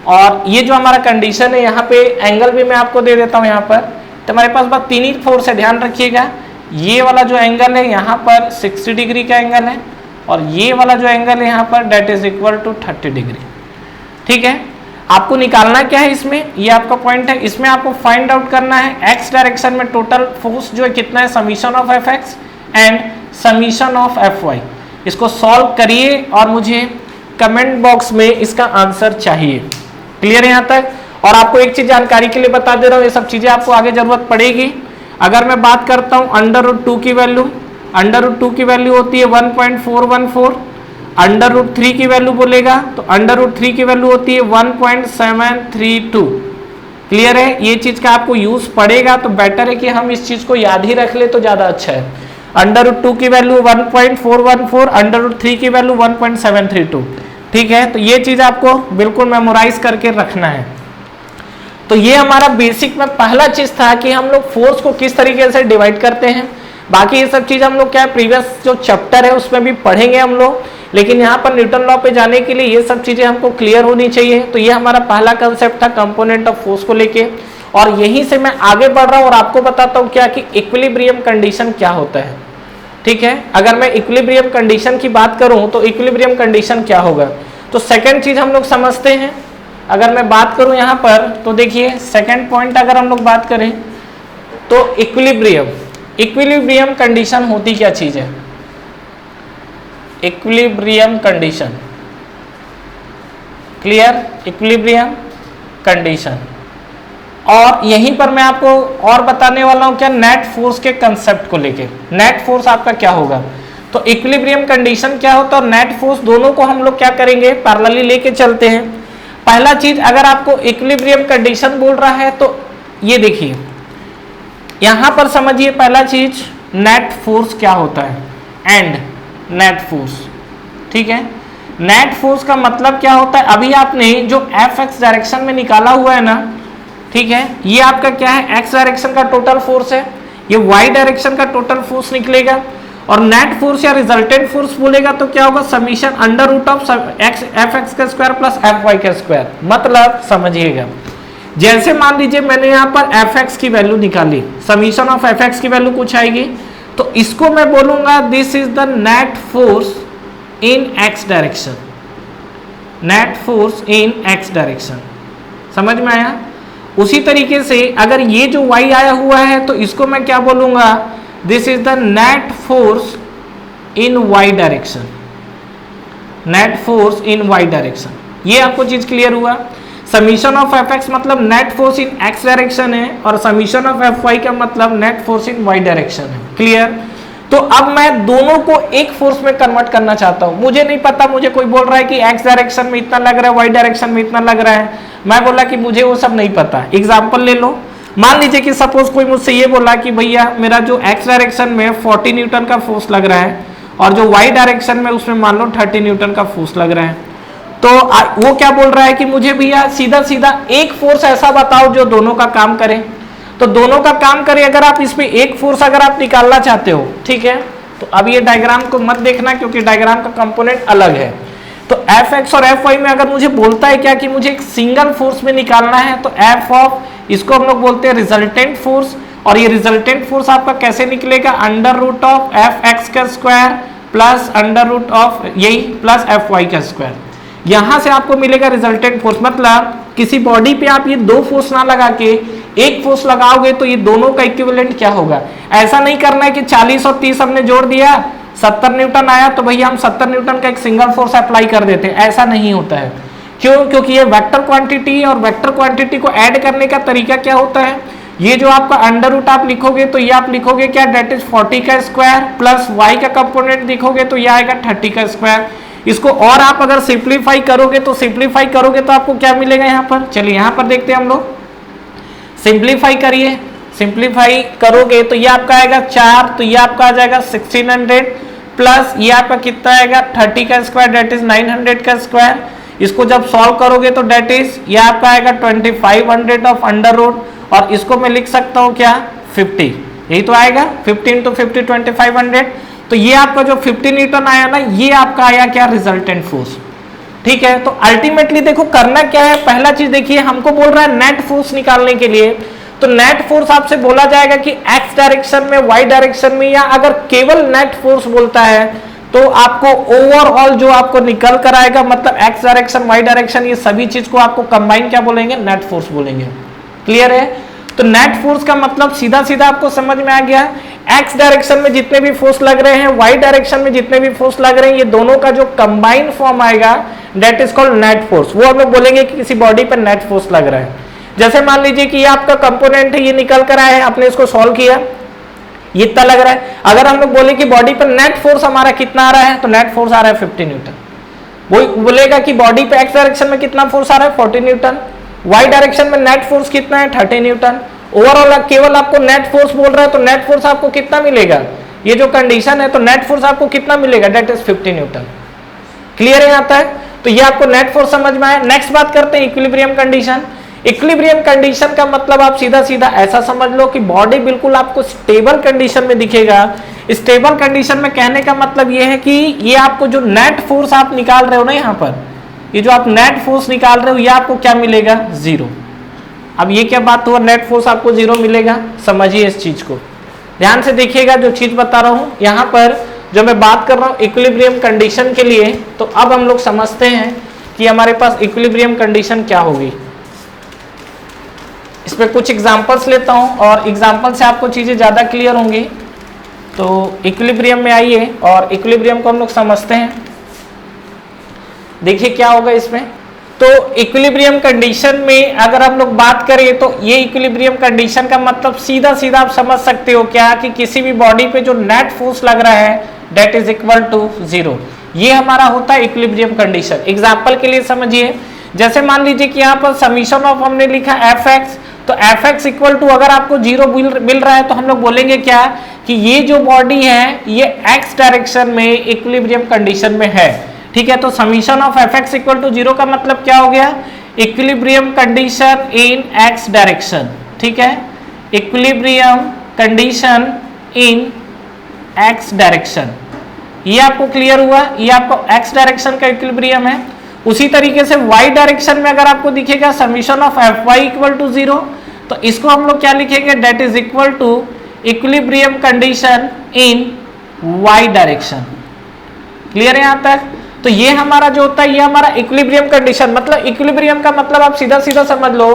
और ये जो हमारा कंडीशन है यहाँ पे एंगल भी मैं आपको दे देता हूँ यहाँ पर, तो हमारे पास बस 3 ही फोर्स है, ध्यान रखिएगा। ये वाला जो एंगल है यहाँ पर 60 डिग्री का एंगल है और ये वाला जो एंगल है यहाँ पर that is equal to 30 degree, ठीक है। आपको निकालना क्या है इसमें, ये आपका पॉइंट है, इसमें आपको फाइंड आउट करना है एक्स डायरेक्शन में टोटल फोर्स जो है कितना है, summation of Fx and summation of Fy। इसको सॉल्व करिए और मुझे कमेंट बॉक्स में इसका आंसर चाहिए। क्लियर है यहाँ तक। और आपको एक चीज जानकारी के लिए बता दे रहा हूँ, ये सब चीजें आपको आगे जरूरत पड़ेगी। अगर मैं बात करता हूँ √2 की वैल्यू, √2 की वैल्यू होती है 1.414, √3 की वैल्यू बोलेगा तो √3 की वैल्यू होती है 1.732। क्लियर है। ये चीज का आपको यूज पड़ेगा तो बेटर है कि हम इस चीज को याद ही रख ले तो ज्यादा अच्छा है। √2 की वैल्यू 1.414, √3 की वैल्यू 1.732, ठीक है। तो ये चीज आपको बिल्कुल मेमोराइज करके रखना है। तो ये हमारा बेसिक में पहला चीज था कि हम लोग फोर्स को किस तरीके से डिवाइड करते हैं। बाकी ये सब चीज हम लोग क्या प्रीवियस जो चैप्टर है उसमें भी पढ़ेंगे हम लोग, लेकिन यहाँ पर न्यूटन लॉ पे जाने के लिए ये सब चीजें हमको क्लियर होनी चाहिए। तो ये हमारा पहला कंसेप्ट था कंपोनेंट ऑफ फोर्स को लेके, और यहीं से मैं आगे बढ़ रहा हूँ और आपको बताता हूँ क्या कि इक्विलिब्रियम कंडीशन क्या होता है, ठीक है। अगर मैं इक्विलिब्रियम कंडीशन की बात करूं तो इक्विलिब्रियम कंडीशन क्या होगा, तो सेकंड चीज हम लोग समझते हैं। अगर मैं बात करूं यहां पर तो देखिए सेकंड पॉइंट अगर हम लोग बात करें तो इक्विलिब्रियम कंडीशन होती क्या चीज है, equilibrium condition. Clear, equilibrium condition. और यहीं पर मैं आपको और बताने वाला हूं क्या नेट फोर्स के कंसेप्ट को लेके। नेट फोर्स आपका क्या होगा, तो इक्विलिब्रियम कंडीशन क्या होता है और नेट फोर्स, दोनों को हम लोग क्या करेंगे पैरेलली लेके चलते हैं। पहला चीज अगर आपको इक्विलिब्रियम कंडीशन बोल रहा है तो ये देखिए यहां पर समझिए, पहला चीज नेट फोर्स क्या होता है एंड नेट फोर्स, ठीक है। नेट फोर्स का मतलब क्या होता है, अभी आपने जो Fx डायरेक्शन में निकाला हुआ है ना, ठीक है, ये आपका क्या है एक्स डायरेक्शन का टोटल फोर्स है, ये वाई डायरेक्शन का टोटल फोर्स निकलेगा। और नेट फोर्स या रिजल्टेंट फोर्स बोलेगा तो क्या होगा समीशन √Fx का स्क्वायर प्लस Fy का स्क्वायर। मतलब समझिएगा, जैसे मान लीजिए मैंने यहाँ पर Fx की वैल्यू निकाली, समीशन ऑफ Fx की वैल्यू कुछ आएगी, तो इसको मैं बोलूंगा this is the net force in x direction, net force in x direction. समझ में आया। उसी तरीके से अगर ये जो y आया हुआ है तो इसको मैं क्या बोलूंगा, this is the net force in y direction, net force in y direction. ये आपको चीज क्लियर हुआ। समीशन ऑफ एफ एक्स मतलब net force in x direction है और समीशन ऑफ एफ वाई का मतलब net force in y direction है। क्लियर? तो अब मैं दोनों को एक फोर्स में कन्वर्ट करना चाहता हूं। मुझे नहीं पता, मुझे कोई बोल रहा है कि एक्स डायरेक्शन में इतना लग रहा है, वाई डायरेक्शन में इतना लग रहा है, मैं बोला कि मुझे वो सब नहीं पता। एग्जाम्पल ले लो, मान लीजिए कि सपोज कोई मुझसे ये बोला कि भैया मेरा जो एक्स डायरेक्शन में 40 न्यूटन का फोर्स लग रहा है और जो वाई डायरेक्शन में उसमें मान लो 30 न्यूटन का फोर्स लग रहा है, तो वो क्या बोल रहा है कि मुझे भैया सीधा सीधा एक फोर्स ऐसा बताओ जो दोनों का काम करे। तो दोनों का काम करे, अगर आप इसमें एक फोर्स अगर आप निकालना चाहते हो, ठीक है, तो अब ये डायग्राम को मत देखना क्योंकि डायग्राम का कंपोनेंट अलग है। तो एफ एक्स और एफ वाई में अगर मुझे बोलता है क्या कि मुझे एक सिंगल फोर्स में निकालना है, तो एफ ऑफ, इसको हम लोग बोलते हैं रिजल्टेंट फोर्स, और ये रिजल्टेंट फोर्स आपका कैसे निकलेगा, under root of F X का square plus under root of यही प्लस एफ वाई का स्क्वायर। यहां से आपको मिलेगा रिजल्टेंट फोर्स। मतलब किसी बॉडी पे आप ये दो फोर्स ना लगा के एक फोर्स लगाओगे तो ये दोनों का इक्विवेलेंट क्या होगा। ऐसा नहीं करना है कि 40 और 30 हमने जोड़ दिया, 70 न्यूटन आया तो भैया हम 70 न्यूटन का एक सिंगल फोर्स अप्लाई कर देते हैं, ऐसा नहीं होता है। क्यों? क्योंकि ये वेक्टर क्वांटिटी और वेक्टर क्वांटिटी को ऐड करने का तरीका क्या होता है, ये जो आपका अंडर रूट आप लिखोगे तो ये आप लिखोगे क्या, डेट इज 40 का स्क्वायर प्लस वाई का कंपोनेंट लिखोगे तो ये आएगा 30 का स्क्वायर। इसको और आप अगर सिंप्लीफाई करोगे तो आपको क्या मिलेगा यहाँ पर, चलिए यहाँ पर देखते हैं हम लोग। सिंप्लीफाई करिए, सिंप्लीफाई करोगे तो ये आपका आएगा 4, तो ये आपका आ जाएगा 1600 प्लस ये आपका कितना आएगा 30 का स्क्वायर डेट इज 900 का स्क्वायर। इसको जब सॉल्व करोगे तो डेट इज ये आपका आएगा 2500 ऑफ अंडर रूट, और इसको मैं लिख सकता हूँ क्या 50, यही तो आएगा 15 to 50 2500। तो ये आपका जो 50 न्यूटन आया ना, ये आपका आया क्या, रिजल्टेंट फोर्स। ठीक है, तो अल्टीमेटली देखो करना क्या है, पहला चीज देखिए हमको बोल रहा है नेट फोर्स निकालने के लिए, तो नेट फोर्स आपसे बोला जाएगा कि एक्स डायरेक्शन में, वाई डायरेक्शन में, या अगर केवल नेट फोर्स बोलता है तो आपको ओवरऑल जो आपको निकल कर आएगा, मतलब एक्स डायरेक्शन वाई डायरेक्शन ये सभी चीज को आपको कंबाइन क्या बोलेंगे, नेट फोर्स बोलेंगे। क्लियर है? तो नेट फोर्स का मतलब सीधा सीधा आपको समझ में आ गया, एक्स डायरेक्शन में जितने भी फोर्स लग रहे हैं, वाई डायरेक्शन में जितने भी फोर्स लग रहे हैं, ये दोनों का जो कंबाइंड फॉर्म आएगा that is called net force. वो हम लोग बोलेंगे कि किसी बॉडी पर नेट फोर्स लग रहा है। जैसे मान लीजिए कि ये आपका कंपोनेंट है, ये निकल कर आया है, आपने इसको सॉल्व किया, ये इतना लग रहा है। अगर हम लोग बोले कि बॉडी पर नेट फोर्स हमारा कितना आ रहा है, तो नेट फोर्स आ रहा है 50 न्यूटन। वो बोलेगा कि बॉडी पे एक्स डायरेक्शन में कितना फोर्स आ रहा है 40 न्यूटन, वाई डायरेक्शन में नेट फोर्स कितना है 30 न्यूटन। ओवरऑल केवल आपको नेट फोर्स बोल रहा है तो नेट फोर्स आपको कितना मिलेगा, ये जो कंडीशन है तो नेट फोर्स आपको कितना मिलेगा, दैट इज 50 न्यूटन। क्लियर है यहाँ तक? तो ये आपको नेट फोर्स समझ में आया। नेक्स्ट बात करते हैं इक्विलिब्रियम कंडीशन। इक्विलिब्रियम कंडीशन का मतलब आप सीधा सीधा ऐसा समझ लो कि बॉडी बिल्कुल आपको स्टेबल कंडीशन में दिखेगा। स्टेबल कंडीशन में कहने का मतलब ये है कि ये आपको जो नेट फोर्स आप निकाल रहे हो ना, यहाँ पर ये जो आप नेट फोर्स निकाल रहे हो ये आपको क्या मिलेगा, जीरो। अब ये क्या बात हुआ, नेट फोर्स आपको जीरो मिलेगा। समझिए इस चीज को, ध्यान से देखिएगा जो चीज बता रहा हूं यहाँ पर, जो मैं बात कर रहा हूं इक्विलिब्रियम कंडीशन के लिए। तो अब हम लोग समझते हैं कि हमारे पास इक्विलिब्रियम कंडीशन क्या होगी। इस पे कुछ एग्जांपल्स लेता हूं और एग्जांपल से आपको चीजें ज्यादा क्लियर होंगी। तो इक्विलिब्रियम में आइए और इक्विलिब्रियम को हम लोग समझते हैं। देखिए क्या होगा इसमें। तो इक्विलिब्रियम कंडीशन में अगर हम लोग बात करें तो ये इक्विलिब्रियम कंडीशन का मतलब सीधा सीधा आप समझ सकते हो क्या, कि किसी भी बॉडी पे जो नेट फोर्स लग रहा है that is equal to zero. ये हमारा होता है इक्विलिब्रियम कंडीशन। एग्जांपल के लिए समझिए, जैसे मान लीजिए कि यहाँ पर समीशन ऑफ हमने लिखा एफ एक्स, तो एफ एक्स इक्वल टू अगर आपको जीरो मिल रहा है तो हम लोग बोलेंगे क्या, कि ये जो बॉडी है ये एक्स डायरेक्शन में इक्विलिब्रियम कंडीशन में है। ठीक है, तो summation of F x equal to zero का मतलब क्या हो गया, equilibrium condition in x direction. ठीक है, equilibrium condition in x direction, ये आपको क्लियर हुआ, ये आपको एक्स डायरेक्शन का इक्विलिब्रियम है। उसी तरीके से वाई डायरेक्शन में अगर आपको दिखेगा summation of F Y equal to zero, तो इसको हम लोग क्या लिखेंगे, that is equal to equilibrium condition in y direction. Clear है यहाँ तक? तो ये हमारा जो होता है ये हमारा इक्विलिब्रियम कंडीशन, मतलब इक्विलिब्रियम का मतलब आप सीधा सीधा समझ लो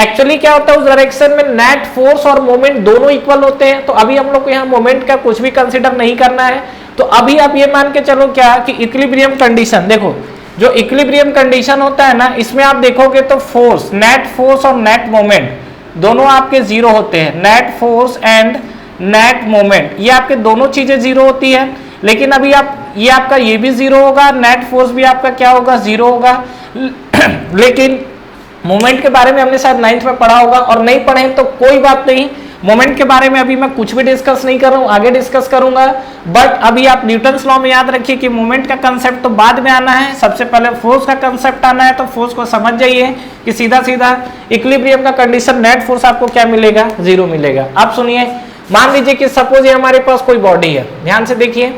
एक्चुअली क्या होता है, उस डायरेक्शन में नेट फोर्स और मोमेंट दोनों इक्वल होते हैं। तो अभी हम लोग को यहाँ मोमेंट का कुछ भी कंसीडर नहीं करना है। तो अभी आप ये मान के चलो क्या, कि इक्विलिब्रियम कंडीशन देखो, जो इक्विलिब्रियम कंडीशन होता है ना, इसमें आप देखोगे तो फोर्स, नेट फोर्स और नेट मोमेंट दोनों आपके जीरो होते हैं। Net force and net moment ये आपके दोनों चीजें जीरो होती है। लेकिन अभी आप ये आपका ये भी जीरो होगा, नेट फोर्स भी आपका क्या होगा, जीरो होगा। लेकिन मोमेंट के बारे में हमने शायद 9th में पढ़ा होगा, और नहीं पढ़े तो कोई बात नहीं। मोमेंट के बारे में अभी मैं कुछ भी डिस्कस नहीं कर रहा हूं, आगे डिस्कस करूंगा। बट अभी आप न्यूटन्स लॉ में याद रखिए कि मोमेंट का कंसेप्ट तो बाद में आना है, सबसे पहले फोर्स का कंसेप्ट आना है। तो फोर्स को समझ जाइए कि सीधा सीधा इक्विलिब्रियम का कंडीशन नेट फोर्स आपको क्या मिलेगा, जीरो मिलेगा। आप सुनिए, मान लीजिए कि सपोज ये हमारे पास कोई बॉडी है, ध्यान से देखिए,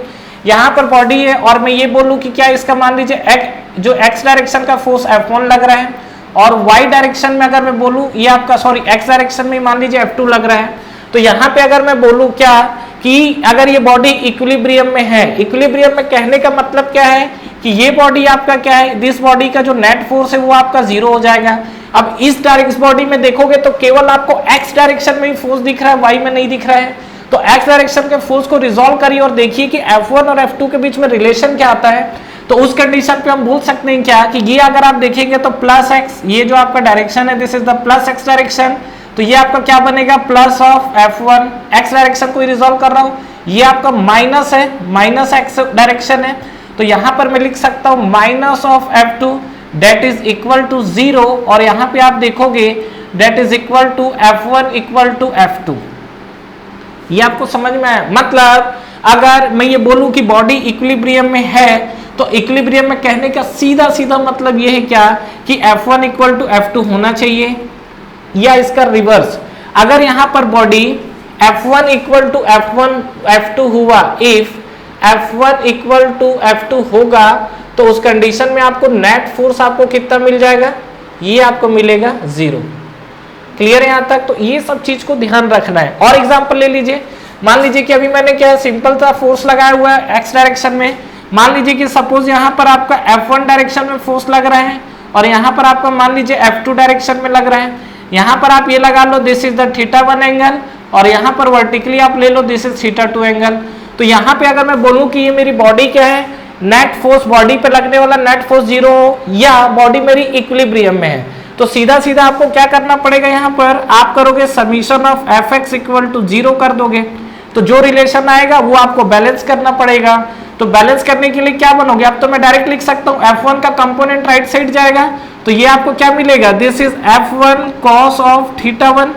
यहाँ पर बॉडी है और मैं ये बोलूं कि क्या इसका मान लीजिए जो एक्स डायरेक्शन का फोर्स F1 लग रहा है, और वाई डायरेक्शन में अगर मैं बोलूं ये आपका एक्स डायरेक्शन में मान लीजिए F2 लग रहा है। तो यहाँ पे अगर मैं बोलूं क्या कि अगर ये बॉडी इक्विलिब्रियम में है, इक्विलिब्रियम में कहने का मतलब क्या है कि ये बॉडी आपका क्या है, दिस बॉडी का जो नेट फोर्स है वो आपका जीरो हो जाएगा। अब इस बॉडी में देखोगे तो केवल आपको एक्स डायरेक्शन में ही फोर्स दिख रहा है, वाई में नहीं दिख रहा है। तो एक्स डायरेक्शन के फोर्स को रिजॉल्व करिए और देखिए कि F1 और F2 के बीच में रिलेशन क्या आता है। तो उस कंडीशन पे हम बोल सकते हैं क्या कि ये अगर आप देखेंगे तो प्लस एक्स, ये जो आपका डायरेक्शन है this is the plus x direction, तो ये आपका क्या बनेगा, plus of F1, x direction को रिजॉल्व कर रहा हूं, ये आपका माइनस है, माइनस एक्स डायरेक्शन है। तो यहां पर मैं लिख सकता हूं minus of F2 that is equal to 0, और यहां पे आप देखोगे that is equal to F1 equal to F2। ये आपको समझ में आया? मतलब अगर मैं ये बोलूं कि बॉडी इक्विलिब्रियम में है, तो इक्विलिब्रियम में कहने का सीधा सीधा मतलब ये है क्या कि F1 इक्वल टू F2 होना चाहिए, या इसका रिवर्स। अगर यहां पर body F1 equal to F2 हुआ, if F1 equal to F2 होगा, तो उस कंडीशन में आपको नेट फोर्स आपको कितना मिल जाएगा, ये आपको मिलेगा जीरो। क्लियर है यहां तक? तो ये सब चीज को ध्यान रखना है। और एग्जांपल ले लीजिए, मान लीजिए कि अभी मैंने क्या सिंपल सा फोर्स लगाया हुआ है एक्स डायरेक्शन में। मान लीजिए कि सपोज यहां पर आपका F1 डायरेक्शन में फोर्स लग रहा है, और यहां पर आपका मान लीजिए F2 डायरेक्शन में लग रहा है। यहां पर आप ये लगा लो दिस इज द θ1 एंगल, और यहां पर वर्टिकली आप ले लो दिस इज θ2 एंगल। तो यहां पे अगर मैं बोलूं कि ये मेरी बॉडी क्या है, नेट फोर्स, बॉडी पे लगने वाला नेट फोर्स जीरो हो, या बॉडी मेरी इक्विलिब्रियम में है, तो सीधा सीधा आपको क्या करना पड़ेगा, यहाँ पर आप करोगे summation of Fx equal to 0 कर दोगे। तो जो रिलेशन आएगा वो आपको बैलेंस करना पड़ेगा। तो बैलेंस करने के लिए क्या बनोगे, अब तो मैं डायरेक्ट लिख सकता हूँ F1 का कंपोनेंट राइट साइड जाएगा, तो ये आपको क्या मिलेगा, this is F1 cos of θ1,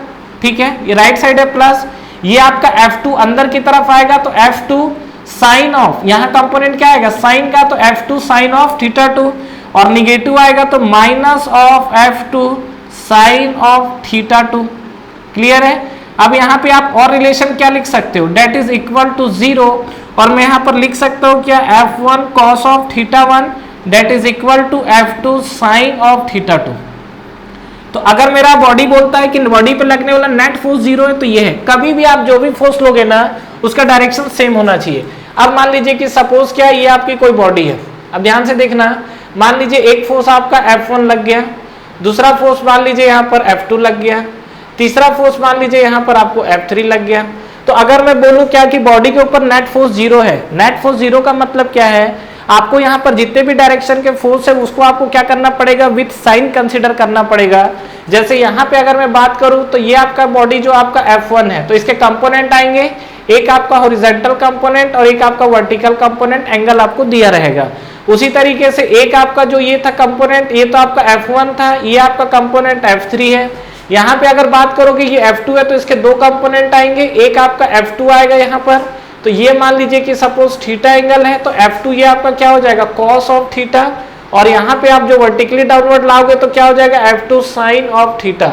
ठीक है, ये राइट साइड है प्लस, ये आपका F2 अंदर की तरफ आएगा तो F2 साइन ऑफ, यहाँ कंपोनेंट क्या आएगा साइन का, तो F2 साइन ऑफ θ2, और निगेटिव आएगा तो minus of F2 sine of θ2। Clear है? अब यहाँ पे आप और रिलेशन क्या लिख सकते हो, डेट इज इक्वल टू 0, और मैं यहाँ पर लिख सकता हूँ क्या, F1 cos of θ1 that is equal to F2 sine of θ2। तो अगर मेरा बॉडी बोलता है कि बॉडी पे लगने वाला नेट फोर्स 0 है, तो ये है, कभी भी आप जो भी फोर्स लोगे ना उसका डायरेक्शन सेम होना चाहिए। अब मान लीजिए कि सपोज क्या, ये आपकी कोई बॉडी है, अब ध्यान से देखना, मान लीजिए एक फोर्स आपका F1 लग गया, दूसरा फोर्स मान लीजिए यहाँ पर F2 लग गया, तीसरा फोर्स मान लीजिए यहाँ पर आपको F3 लग गया। तो अगर मैं बोलूं क्या कि बॉडी के ऊपर नेट फोर्स 0 है, नेट फोर्स 0 का मतलब क्या है, आपको यहाँ पर जितने भी डायरेक्शन के फोर्स है उसको आपको क्या करना पड़ेगा, विथ साइन कंसीडर करना पड़ेगा। जैसे यहाँ पे अगर मैं बात करूं तो ये आपका बॉडी जो आपका F1 है, तो इसके कंपोनेंट आएंगे, एक आपका हॉरिजॉन्टल कंपोनेंट और एक आपका वर्टिकल कंपोनेंट, एंगल आपको दिया रहेगा। उसी तरीके से एक आपका जो ये था कंपोनेंट, ये तो आपका F1 था, ये आपका कंपोनेंट F3 है। यहाँ पे अगर बात करोगे ये F2 है, तो इसके दो कंपोनेंट आएंगे, एक आपका F2 आएगा यहाँ पर, तो ये मान लीजिए कि सपोज थीटा एंगल है, तो F2 ये आपका क्या हो जाएगा, कॉस ऑफ थीटा, और यहाँ पे आप जो वर्टिकली डाउनवर्ड लाओगे तो क्या हो जाएगा, F2 साइन ऑफ थीटा।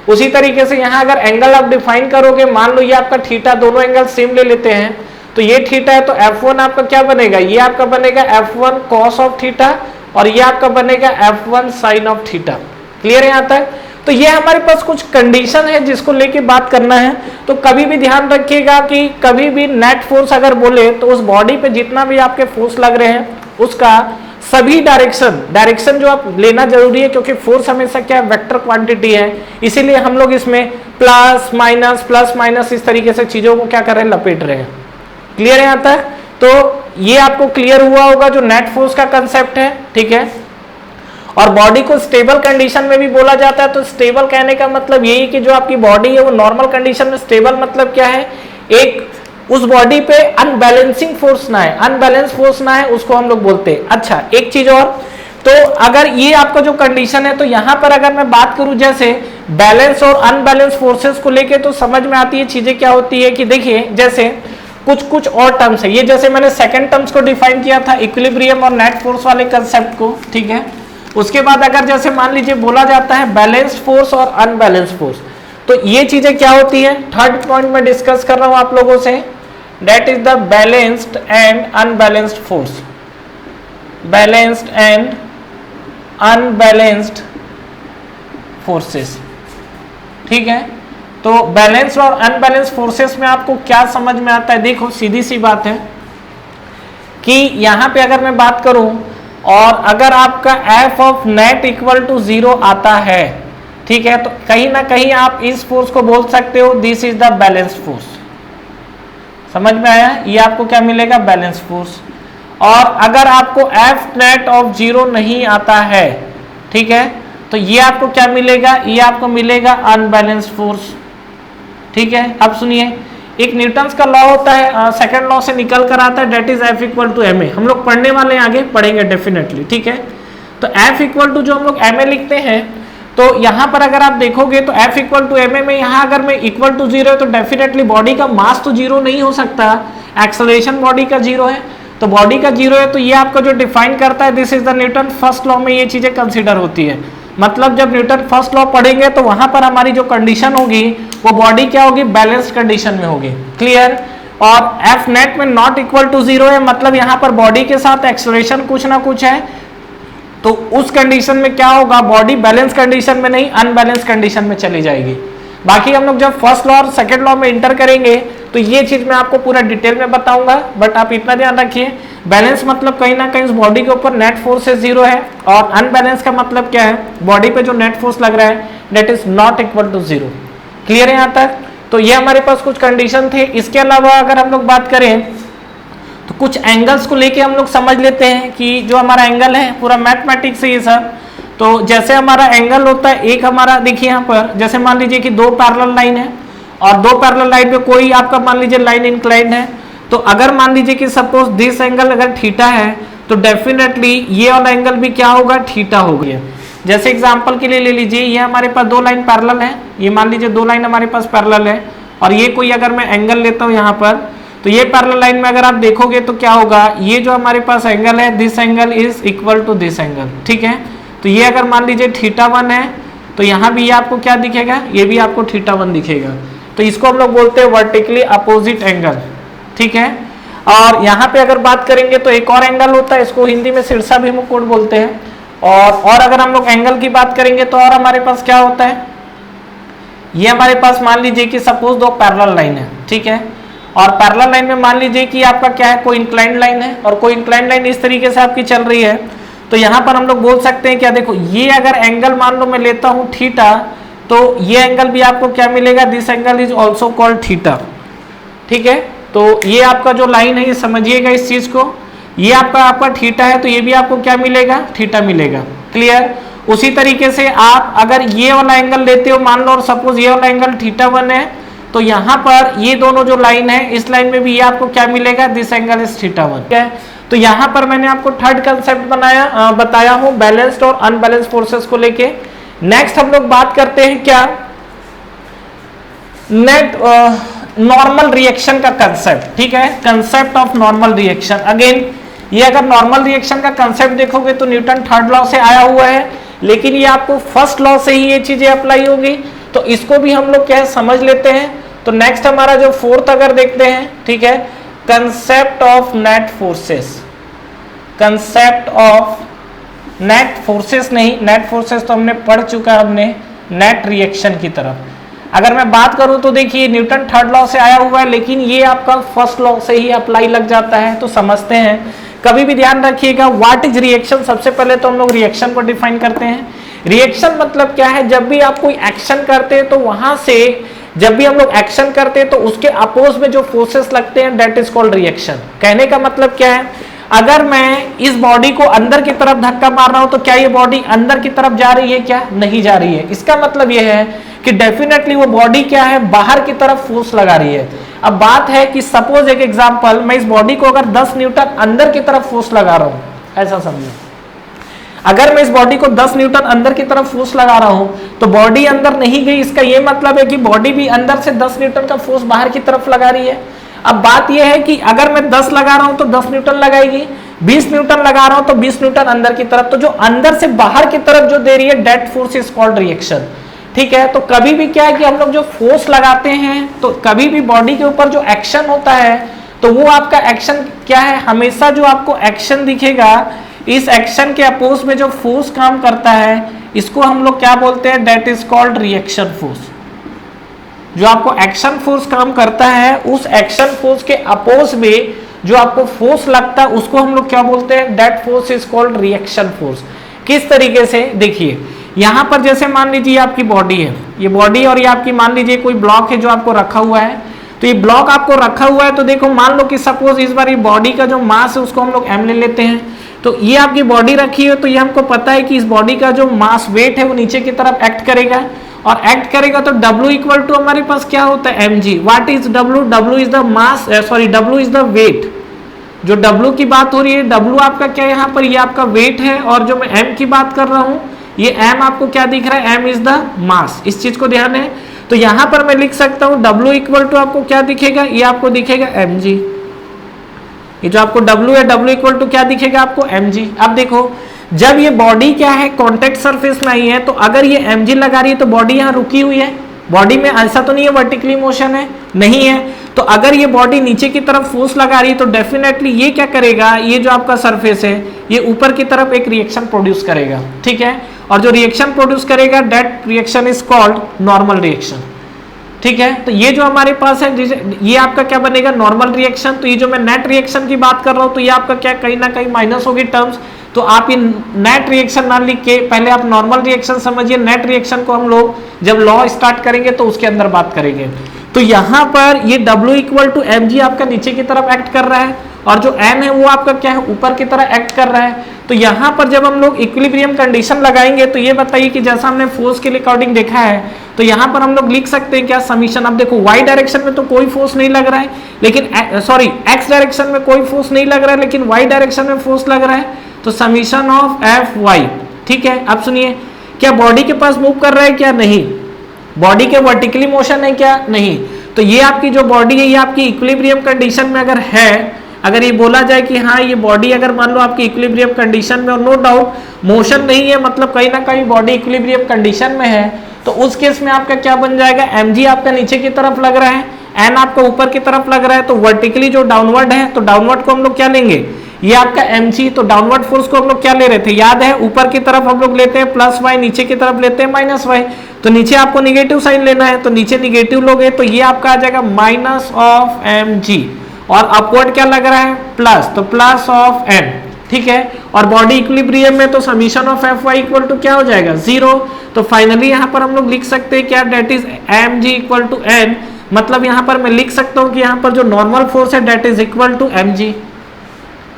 उसी तरीके से यहाँ अगर एंगल आप डिफाइन करोगे, मान लो ये आपका थीटा, दोनों एंगल सेम ले लेते हैं, तो ये थीटा है, तो F1 आपका क्या बनेगा, ये आपका बनेगा F1 कॉस ऑफ थीटा, और ये आपका बनेगा F1 sign of theta. Clear है यहाँ तक? तो ये हमारे पास कुछ कंडीशन है जिसको लेके बात करना है। तो कभी भी ध्यान रखिएगा कि कभी भी नेट फोर्स अगर बोले तो उस बॉडी पे जितना भी आपके फोर्स लग रहे हैं उसका सभी डायरेक्शन जो आप लेना जरूरी है, क्योंकि फोर्स हमेशा क्या है, वेक्टर क्वांटिटी है, इसीलिए हम लोग इसमें प्लस माइनस इस तरीके से चीजों को क्या कर रहे हैं, लपेट रहे हैं। क्लियर है यहाँ तक? तो ये आपको क्लियर हुआ होगा जो नेट फोर्स का कंसेप्ट है, ठीक है। और बॉडी को स्टेबल कंडीशन में भी बोला जाता है। तो स्टेबल कहने का मतलब यही कि जो आपकी बॉडी है वो नॉर्मल कंडीशन में स्टेबल मतलब क्या है, एक उस बॉडी पे अनबैलेंसिंग फोर्स ना है, अनबैलेंस फोर्स ना है, उसको हम लोग बोलते हैं। अच्छा, एक चीज और, तो अगर ये आपका जो कंडीशन है, तो यहां पर अगर मैं बात करूं जैसे बैलेंस और अनबैलेंस फोर्सेस को लेके, तो समझ में आती है चीजें क्या होती है कि देखिए जैसे कुछ और टर्म्स है, ये जैसे मैंने सेकंड टर्म्स को डिफाइन किया था इक्विलिब्रियम और नेट फोर्स वाले कंसेप्ट को, ठीक है। उसके बाद अगर जैसे मान लीजिए बोला जाता है बैलेंस्ड फोर्स और अनबैलेंस्ड फोर्स, तो ये चीजें क्या होती है, थर्ड पॉइंट में डिस्कस कर रहा हूं आप लोगों से, that is the balanced and unbalanced force, balanced and unbalanced forces, ठीक है। तो बैलेंस और अनबैलेंस फोर्सेस में आपको क्या समझ में आता है, देखो सीधी सी बात है कि यहां पे अगर मैं बात करूं और अगर आपका F of net equal to 0 आता है, ठीक है, तो कहीं ना कहीं आप इस फोर्स को बोल सकते हो this is the balance force. समझ में आया, ये आपको क्या मिलेगा, बैलेंस फोर्स। और अगर आपको एफ नेट ऑफ 0 नहीं आता है, ठीक है, तो ये आपको क्या मिलेगा, ये आपको मिलेगा अनबैलेंस्ड फोर्स, ठीक है। अब सुनिए, एक न्यूटन्स का लॉ होता है, सेकंड लॉ से निकल कर आता है, that is F equal to m a. हम लोग पढ़ने वाले हैं, आगे पढ़ेंगे डेफिनेटली, ठीक है। तो एफ इक्वल टू जो हम लोग एम ए लिखते हैं, तो यहां पर अगर आप देखोगे तो F equal to m a में यहां अगर मैं इक्वल टू 0 है तो डेफिनेटली बॉडी का मास तो 0 नहीं हो सकता, एक्सेलरेशन बॉडी का 0 है, तो बॉडी का 0 है, तो ये आपका जो डिफाइन करता है this is the Newton first law में ये चीजें कंसिडर होती है। मतलब जब न्यूटन फर्स्ट लॉ पढ़ेंगे तो वहां पर हमारी जो कंडीशन होगी वो बॉडी क्या होगी, बैलेंस्ड कंडीशन में होगी, क्लियर। और एफ नेट में नॉट इक्वल टू 0 है, मतलब यहां पर बॉडी के साथ एक्सेलरेशन कुछ ना कुछ है, तो उस कंडीशन में क्या होगा, बॉडी बैलेंस कंडीशन में नहीं अनबैलेंस कंडीशन में चली जाएगी। बाकी हम लोग जब फर्स्ट लॉ और सेकंड लॉ में इंटर करेंगे तो ये चीज मैं आपको पूरा डिटेल में बताऊंगा, बट आप इतना ध्यान रखिए, बैलेंस मतलब कहीं ना कहीं उस बॉडी के ऊपर नेट फोर्स 0 है, और अनबैलेंस का मतलब क्या है, बॉडी पे जो नेट फोर्स लग रहा है that is not equal to 0। Clear है यहाँ तक। तो ये हमारे पास कुछ कंडीशन थे। इसके अलावा अगर हम लोग बात करें तो कुछ एंगल्स को लेके हम लोग समझ लेते हैं कि जो हमारा एंगल है पूरा मैथमेटिक्स से ये सब। तो जैसे हमारा एंगल होता है, एक हमारा देखिए यहाँ पर, जैसे मान लीजिए कि दो पैरेलल लाइन है और दो पैरेलल लाइन में कोई आपका मान लीजिए लाइन इंक्लाइंड है, तो अगर मान लीजिए कि सपोज दिस एंगल अगर थीटा है तो डेफिनेटली ये वाला एंगल भी क्या होगा, थीटा हो गया। जैसे एग्जांपल के लिए ले लीजिए, ये हमारे पास दो लाइन पैरेलल है, ये मान लीजिए दो लाइन हमारे पास पैरेलल है, और ये कोई अगर मैं एंगल लेता हूँ यहाँ पर, तो ये पैरेलल लाइन में अगर आप देखोगे तो क्या होगा, ये जो हमारे पास एंगल है this angle is equal to this angle, ठीक है। तो ये अगर मान लीजिए θ1 है तो यहाँ भी ये आपको क्या दिखेगा, ये भी आपको θ1 दिखेगा। तो इसको हम लोग बोलते हैं वर्टिकली अपोजिट एंगल, ठीक है। और यहाँ पे अगर बात करेंगे तो एक और एंगल होता है, इसको हिंदी में शीर्षाभिमुख कोण बोलते हैं। और अगर हम लोग एंगल की बात करेंगे तो और हमारे पास क्या होता है, ये हमारे पास मान लीजिए कि सपोज दो पैरेलल लाइन है, ठीक है, और पैरेलल लाइन में मान लीजिए कि आपका क्या है, कोई इंक्लाइंड लाइन है, और कोई इंक्लाइंड लाइन इस तरीके से आपकी चल रही है, तो यहाँ पर हम लोग बोल सकते हैं क्या, देखो ये अगर एंगल मान लो मैं लेता हूँ थीटा, तो ये एंगल भी आपको क्या मिलेगा, this angle is also called theta, ठीक है। तो ये आपका जो लाइन है ये समझिएगा इस चीज को, ये आपका थीटा है, तो ये भी आपको क्या मिलेगा, थीटा मिलेगा, क्लियर। उसी तरीके से आप अगर ये वाला एंगल लेते हो, मान लो और सपोज ये वाला एंगल θ1 है, तो यहाँ पर ये दोनों जो लाइन है, इस लाइन में भी ये आपको क्या मिलेगा, दिस एंगल इज θ1, ठीक है। तो यहाँ पर मैंने आपको थर्ड कंसेप्ट बताया हूँ बैलेंस्ड और अनबैलेंस्ड फोर्सेस को लेके। नेक्स्ट हम लोग बात करते हैं क्या, नेट नॉर्मल रिएक्शन का कंसेप्ट, ठीक है, concept of normal reaction. Again ये अगर नॉर्मल रिएक्शन का कंसेप्ट देखोगे तो न्यूटन थर्ड लॉ से आया हुआ है, लेकिन ये आपको फर्स्ट लॉ से ही ये चीजें अप्लाई होगी, तो इसको भी हम लोग क्या है समझ लेते हैं। तो नेक्स्ट हमारा जो फोर्थ अगर देखते हैं, ठीक है, concept of net forces, concept of net forces नहीं, नेट फोर्सेस तो हमने पढ़ चुका, हमने नेट रिएक्शन की तरफ अगर मैं बात करूं तो देखिए न्यूटन थर्ड लॉ से आया हुआ है, लेकिन ये आपका फर्स्ट लॉ से ही अप्लाई लग जाता है, तो समझते हैं। कभी भी ध्यान रखिएगा, व्हाट इज रिएक्शन, सबसे पहले तो हम लोग रिएक्शन को डिफाइन करते हैं। रिएक्शन मतलब क्या है, जब भी आप कोई एक्शन करते हैं तो वहां से जब भी हम लोग एक्शन करते हैं तो उसके अपोज में जो फोर्सेस लगते हैं दैट इज कॉल्ड रिएक्शन। कहने का मतलब क्या है, अगर मैं इस बॉडी को अंदर की तरफ धक्का मार रहा हूं तो क्या ये बॉडी अंदर की तरफ जा रही है? क्या नहीं जा रही है। इसका मतलब ये है कि डेफिनेटली वो बॉडी क्या है, बाहर की तरफ फोर्स लगा रही है। अब बात है कि सपोज एक एग्जांपल, मैं इस बॉडी को अगर 10 न्यूटन अंदर की तरफ फोर्स लगा रहा हूं, ऐसा समझो, अगर मैं इस बॉडी को 10 न्यूटन अंदर की तरफ फोर्स लगा रहा हूं तो बॉडी अंदर नहीं गई, इसका यह मतलब है कि बॉडी भी अंदर से 10 न्यूटन का फोर्स बाहर की तरफ लगा रही है। अब बात यह है कि अगर मैं 10 लगा रहा हूं तो 10 न्यूटन लगाएगी, 20 न्यूटन लगा रहा हूं तो 20 न्यूटन अंदर की तरफ, तो जो अंदर से बाहर की तरफ जो दे रही है that force is called reaction. ठीक है, तो कभी भी क्या है कि हम लोग जो फोर्स लगाते हैं तो कभी भी बॉडी के ऊपर जो एक्शन होता है तो वो आपका एक्शन क्या है, हमेशा जो आपको एक्शन दिखेगा, इस एक्शन के अपोज में जो फोर्स काम करता है इसको हम लोग क्या बोलते हैं, that is called reaction force. जो आपको एक्शन फोर्स काम करता है उस एक्शन फोर्स के अपोज में जो आपको फोर्स लगता है उसको हम लोग क्या बोलते हैं, that force is called reaction force. किस तरीके से, देखिए यहां पर जैसे मान लीजिए आपकी बॉडी है, ये बॉडी और ये आपकी मान लीजिए कोई ब्लॉक है जो आपको रखा हुआ है, तो ये ब्लॉक आपको रखा हुआ है, तो देखो मान लो कि सपोज इस बार ये बॉडी का जो मास है उसको हम लोग m ले लेते हैं, तो ये आपकी बॉडी रखी है, तो ये हमको पता है कि इस बॉडी का जो मास वेट है वो नीचे की तरफ एक्ट करेगा, और एक्ट करेगा तो W इक्वल टू हमारे पास क्या होता है, mg। What is W? W is the mass, sorry W is the weight. जो W की बात हो रही है, W आपका क्या है यहाँ पर, ये आपका वेट है, और जो मैं m की बात कर रहा हूँ ये m आपको क्या दिख रहा है, m इज द मास। इस चीज को ध्यान है, तो यहाँ पर मैं लिख सकता हूँ W इक्वल टू आपको क्या दिखेगा, ये आपको दिखेगा mg। ये जो आपको W है, W इक्वल टू क्या दिखेगा आपको, mg। अब देखो जब ये बॉडी क्या है कॉन्टेक्ट सरफेस में आई है, तो अगर ये mg लगा रही है तो बॉडी यहाँ रुकी हुई है, बॉडी में ऐसा तो नहीं है वर्टिकली मोशन है, नहीं है, तो अगर ये बॉडी नीचे की तरफ फोर्स लगा रही है तो डेफिनेटली ये क्या करेगा, ये जो आपका सरफेस है ये ऊपर की तरफ एक रिएक्शन प्रोड्यूस करेगा। ठीक है, और जो रिएक्शन प्रोड्यूस करेगा that reaction is called normal reaction. ठीक है, तो ये जो हमारे पास है ये आपका क्या बनेगा, नॉर्मल रिएक्शन। तो ये जो मैं नेट रिएक्शन की बात कर रहा हूँ तो ये आपका क्या कहीं ना कहीं माइनस होगी टर्म्स, तो आप ये नेट रिएक्शन ना लिख के पहले आप नॉर्मल रिएक्शन समझिए। नेट रिएक्शन को हम लोग जब लॉ स्टार्ट करेंगे तो उसके अंदर बात करेंगे। तो यहाँ पर ये W इक्वल टू mg आपका नीचे की तरफ एक्ट कर रहा है, और जो n है वो आपका क्या है, ऊपर की तरह एक्ट कर रहा है। तो यहाँ पर जब हम लोग इक्विलिब्रियम कंडीशन लगाएंगे तो ये बताइए कि जैसा हमने फोर्स के अकॉर्डिंग देखा है, तो यहाँ पर हम लोग लिख सकते हैं क्या, समीशन। अब देखो y डायरेक्शन में तो कोई फोर्स नहीं लग रहा है, लेकिन सॉरी x डायरेक्शन में कोई फोर्स नहीं लग रहा है, लेकिन y डायरेक्शन में फोर्स लग रहा है, तो समीशन ऑफ Fy। ठीक है, अब सुनिए, क्या बॉडी के पास मूव कर रहा है क्या, नहीं, बॉडी के वर्टिकली मोशन है क्या, नहीं, तो ये आपकी जो बॉडी है ये आपकी इक्विलिब्रियम कंडीशन में अगर है, अगर ये बोला जाए कि हाँ ये बॉडी अगर मान लो आपकी इक्विलिब्रियम कंडीशन में, और नो डाउट मोशन नहीं है, मतलब कहीं ना कहीं बॉडी इक्विलिब्रियम कंडीशन में है, तो उस केस में आपका क्या बन जाएगा, mg आपका नीचे की तरफ लग रहा है, n आपका ऊपर की तरफ लग रहा है, तो वर्टिकली जो डाउनवर्ड है, तो डाउनवर्ड को हम लोग क्या लेंगे, ये आपका mg। तो डाउनवर्ड फोर्स को हम लोग क्या ले रहे थे, याद है, ऊपर की तरफ हम लोग लेते हैं प्लस y, नीचे की तरफ लेते हैं माइनस y, तो नीचे आपको निगेटिव साइन लेना है, तो नीचे निगेटिव लोगे तो ये आपका आ जाएगा माइनस ऑफ mg, और अपवर्ड क्या लग रहा है, प्लस, तो प्लस ऑफ n। ठीक है, और बॉडी इक्विलिब्रियम में तो summation of Fy equal to क्या हो जाएगा, 0। तो फाइनली यहाँ पर हम लोग लिख सकते हैं क्या, that is mg equal to n। मतलब यहाँ पर मैं लिख सकता हूँ कि यहाँ पर जो नॉर्मल फोर्स है that is equal to mg।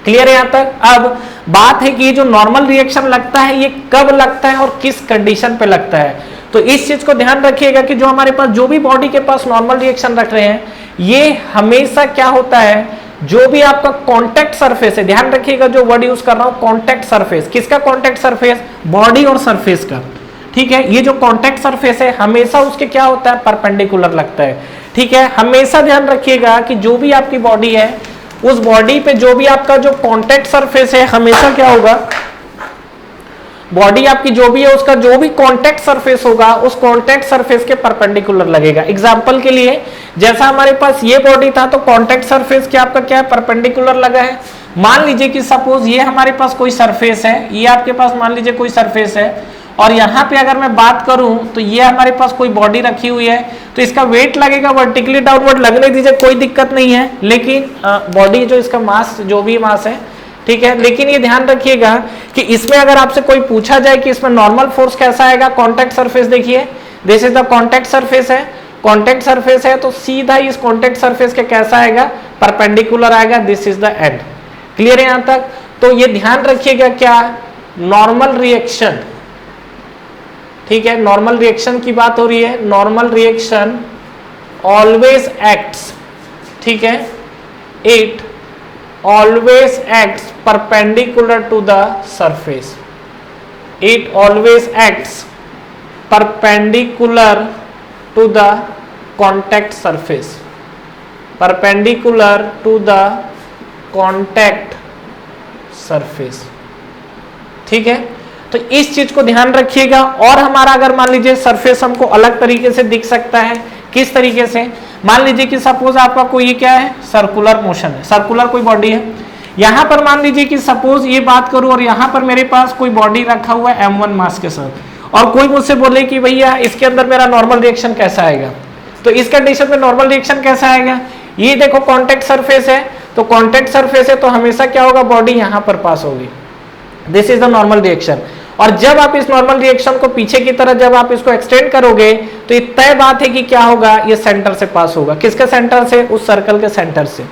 Clear है यहाँ तक? अब बात है कि ये जो नॉर्मल रिएक्शन लगता है ये कब लगता है और किस कंडीशन पे लगता है। तो इस चीज को ध्यान रखिएगा कि जो हमारे पास जो भी बॉडी के पास नॉर्मल रिएक्शन रख रहे हैं, ये हमेशा क्या होता है, जो भी आपका कॉन्टेक्ट सरफेस है, ध्यान रखिएगा जो वर्ड यूज कर रहा हूं, कॉन्टेक्ट सरफेस। किसका कॉन्टेक्ट सरफेस, बॉडी और सरफेस का। ठीक है, ये जो कॉन्टेक्ट सरफेस है हमेशा उसके क्या होता है, परपेंडिकुलर लगता है। ठीक है, हमेशा ध्यान रखिएगा कि जो भी आपकी बॉडी है उस बॉडी पे जो भी आपका जो कॉन्टेक्ट सरफेस है हमेशा क्या होगा, बॉडी आपकी जो भी है उसका जो भी कॉन्टेक्ट सरफेस होगा उस कॉन्टेक्ट सरफेस के परपेंडिकुलर लगेगा। एग्जांपल के लिए जैसा हमारे पास ये बॉडी था तो कॉन्टेक्ट सरफेस क्या आपका क्या है, परपेंडिकुलर लगा है। मान लीजिए कि सपोज ये हमारे पास कोई सरफेस है, ये आपके पास मान लीजिए कोई सरफेस है, और यहाँ पे अगर मैं बात करूं तो ये हमारे पास कोई बॉडी रखी हुई है, तो इसका वेट लगेगा वर्टिकली डाउनवर्ड, लगने दीजिए कोई दिक्कत नहीं है, लेकिन बॉडी जो इसका मास जो भी मास है, ठीक है, लेकिन ये ध्यान रखिएगा कि इसमें अगर आपसे कोई पूछा जाए कि इसमें नॉर्मल फोर्स कैसा आएगा, कॉन्टेक्ट सरफेस देखिए, this is the contact surface है, कॉन्टेक्ट सरफेस है तो सीधा इस कॉन्टेक्ट सरफेस के कैसा आएगा, परपेंडिकुलर आएगा, this is the end. Clear है यहां तक? तो ये ध्यान रखिएगा क्या, नॉर्मल रिएक्शन, ठीक है, नॉर्मल रिएक्शन की बात हो रही है। नॉर्मल रिएक्शन ऑलवेज एक्ट्स, ठीक है, it always acts perpendicular to the surface, it always acts perpendicular to the contact surface, perpendicular to the contact surface, ठीक है। तो इस चीज को ध्यान रखिएगा। और हमारा अगर मान लीजिए सरफेस हमको अलग तरीके से दिख सकता है, किस तरीके से, मान लीजिए कि सपोज आपका कोई क्या है, सर्कुलर मोशन है, सर्कुलर कोई बॉडी है, यहां पर मान लीजिए कि सपोज ये बात करूं और यहां पर मेरे पास कोई बॉडी रखा हुआ है m1 मास के साथ, और कोई मुझसे बोले कि भैया इसके अंदर मेरा नॉर्मल रिएक्शन कैसा आएगा, तो इस कंडीशन में नॉर्मल रिएक्शन कैसा आएगा, ये देखो कांटेक्ट सरफेस है, तो कांटेक्ट सरफेस है तो हमेशा क्या होगा, बॉडी यहां पर पास होगी, this is the normal reaction. और जब आप इस नॉर्मल रिएक्शन को पीछे की तरह जब आप इसको एक्सटेंड करोगे तो ये तय बात है कि क्या होगा, ये सेंटर से पास होगा, किसके सेंटर से, उस सर्कल के सेंटर से।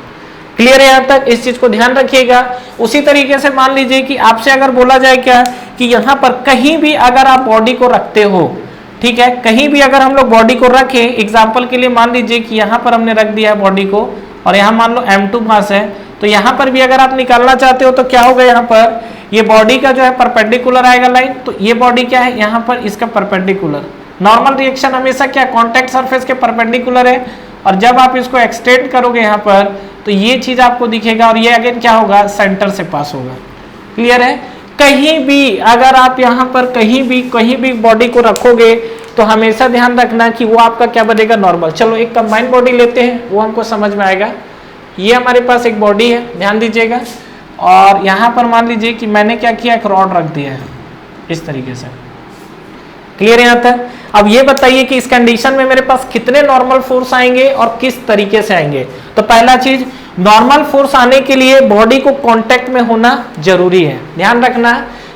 क्लियर है यहां तक? इस चीज को ध्यान रखिएगा। उसी तरीके से मान लीजिए कि आपसे अगर बोला जाए क्या कि यहां पर कहीं भी अगर आप बॉडी को रखते हो, ठीक है, कहीं भी अगर हम लोग बॉडी को रखें, एग्जांपल के लिए मान लीजिए कि यहां पर हमने रख दिया है बॉडी को और यहां मान लो m2 मास है, तो यहां पर भी अगर आप निकालना चाहते हो तो क्या होगा, यहां पर ये बॉडी का जो है परपेंडिकुलर आएगा लाइन, तो ये बॉडी क्या है, यहां पर इसका परपेंडिकुलर, नॉर्मल रिएक्शन हमेशा क्या, कांटेक्ट सरफेस के परपेंडिकुलर है, और जब आप इसको एक्सटेंड करोगे यहां पर तो ये चीज आपको दिखेगा और ये अगेन क्या होगा, सेंटर से पास होगा। क्लियर है? कहीं भी अगर आप यहां पर कहीं भी बॉडी को रखोगे तो हमेशा ध्यान रखना कि वो आपका क्या बनेगा, नॉर्मल। चलो एक कंबाइंड बॉडी लेते हैं, वो हमको समझ में आएगा। ये हमारे पास एक बॉडी है, ध्यान दीजिएगा, और यहां पर मान लीजिए कि मैंने क्या किया, एक रॉड रख दिया है इस तरीके से। क्लियर है यहां तक? अब ये बताइए कि इस कंडीशन में मेरे पास कितने नॉर्मल फोर्स आएंगे और किस तरीके से आएंगे। तो पहला चीज, नॉर्मल फोर्स आने के लिए बॉडी को कांटेक्ट में होना जरूरी है, ध्यान रखना।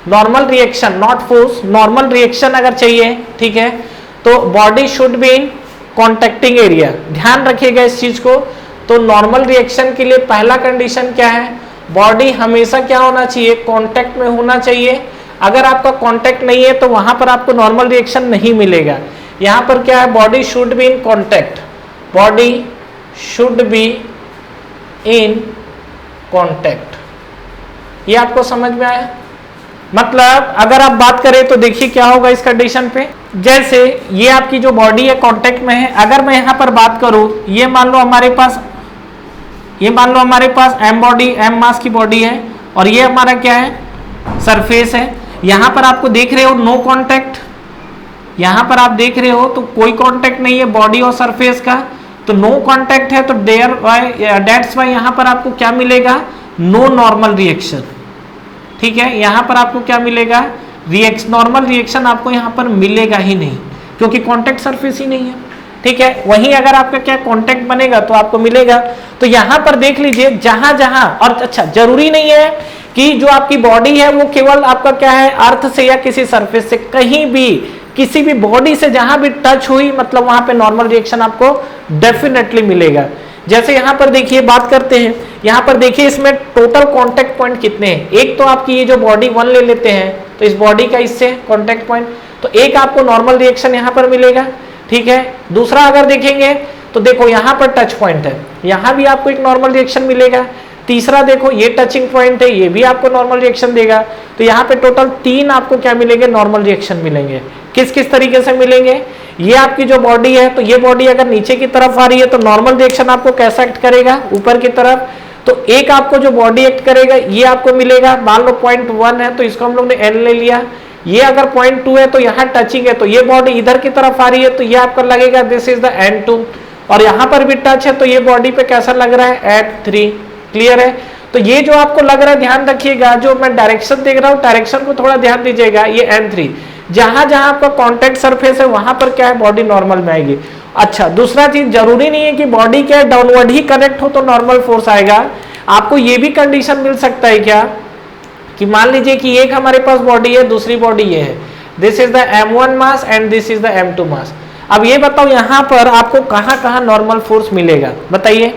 Normal reaction, not force, normal reaction अगर चाहिए, ठीक है, तो body should be in contacting area, ध्यान रखिएगा इस चीज को। तो नॉर्मल रिएक्शन के लिए पहला कंडीशन क्या है, बॉडी हमेशा क्या होना चाहिए, कांटेक्ट में होना चाहिए। अगर आपका कांटेक्ट नहीं है तो वहां पर आपको नॉर्मल रिएक्शन नहीं मिलेगा। यहां पर क्या है, body should be in contact, body should be in contact. ये आपको समझ में आया? मतलब अगर आप बात करें तो देखिए क्या होगा इस कंडीशन पे, जैसे ये आपकी जो बॉडी है कांटेक्ट में है, अगर मैं यहां पर बात करूं, ये मान लो हमारे पास m बॉडी, m मास की बॉडी है, और ये हमारा क्या है, सरफेस है। यहां पर आपको देख रहे हो नो कांटेक्ट, यहां पर आप देख रहे हो तो कोई कांटेक्ट नहीं है बॉडी और सरफेस का, तो नो कांटेक्ट है, तो दैट्स वाई यहां पर आपको क्या मिलेगा, नो नॉर्मल रिएक्शन। ठीक है, यहां पर आपको क्या मिलेगा, नॉर्मल रिएक्शन आपको यहां पर मिलेगा ही नहीं, क्योंकि कांटेक्ट सरफेस ही नहीं है। ठीक है, वहीं अगर आपका क्या कांटेक्ट बनेगा तो आपको मिलेगा। तो यहां पर देख लीजिए जहां जहां, और अच्छा जरूरी नहीं है कि जो आपकी बॉडी है वो केवल आपका क्या है, अर्थ से या किसी सरफेस से, कहीं भी किसी भी बॉडी से जहां भी टच हुई, मतलब वहां पे नॉर्मल रिएक्शन आपको डेफिनेटली मिलेगा। जैसे यहां पर देखिए बात करते हैं, यहां पर देखिए इसमें टोटल कांटेक्ट पॉइंट कितने हैं। एक तो आपकी ये जो बॉडी 1 ले लेते हैं, तो इस बॉडी का इससे कांटेक्ट पॉइंट, तो एक आपको नॉर्मल रिएक्शन यहां पर मिलेगा। ठीक है, दूसरा अगर देखेंगे तो देखो यहां पर टच पॉइंट है, यहां भी आपको एक नॉर्मल रिएक्शन मिलेगा। तीसरा देखो ये टचिंग पॉइंट है, ये भी आपको नॉर्मल रिएक्शन देगा। तो यहाँ पे टोटल 3 आपको क्या मिलेंगे, नॉर्मल रिएक्शन मिलेंगे। किस किस तरीके से मिलेंगे, ये आपकी जो बॉडी है, तो ये बॉडी अगर नीचे की तरफ आ रही है तो नॉर्मल रिएक्शन आपको कैसा एक्ट करेगा, ऊपर की तरफ। तो एक आपको जो बॉडी एक्ट करेगा ये आपको मिलेगा, मान लो 0.1 है तो इसको हम लोग ने N ले लिया। ये अगर 0.2 है तो यहाँ टचिंग है, तो ये बॉडी इधर की तरफ आ रही है तो ये आपका लगेगा दिस इज द N2, और यहाँ पर भी टच है तो ये बॉडी पे कैसा लग रहा है, N3। क्लियर है? तो ये जो आपको लग रहा है, ध्यान रखिएगा, जो मैं डायरेक्शन देख रहा हूँ डायरेक्शन को थोड़ा ध्यान दीजिएगा, ये N3, जहां जहां आपका कांटेक्ट सरफेस है वहां पर क्या है, बॉडी नॉर्मल में आएगी। अच्छा, दूसरा चीज, जरूरी नहीं है कि बॉडी क्या डाउनवर्ड ही कनेक्ट हो तो नॉर्मल फोर्स आएगा। आपको ये भी कंडीशन मिल सकता है क्या, कि मान लीजिए कि एक हमारे पास बॉडी है, दूसरी बॉडी ये है, this is the M1 mass and this is the M2 मास। अब ये बताओ यहाँ पर आपको कहाँ कहाँ नॉर्मल फोर्स मिलेगा, बताइए।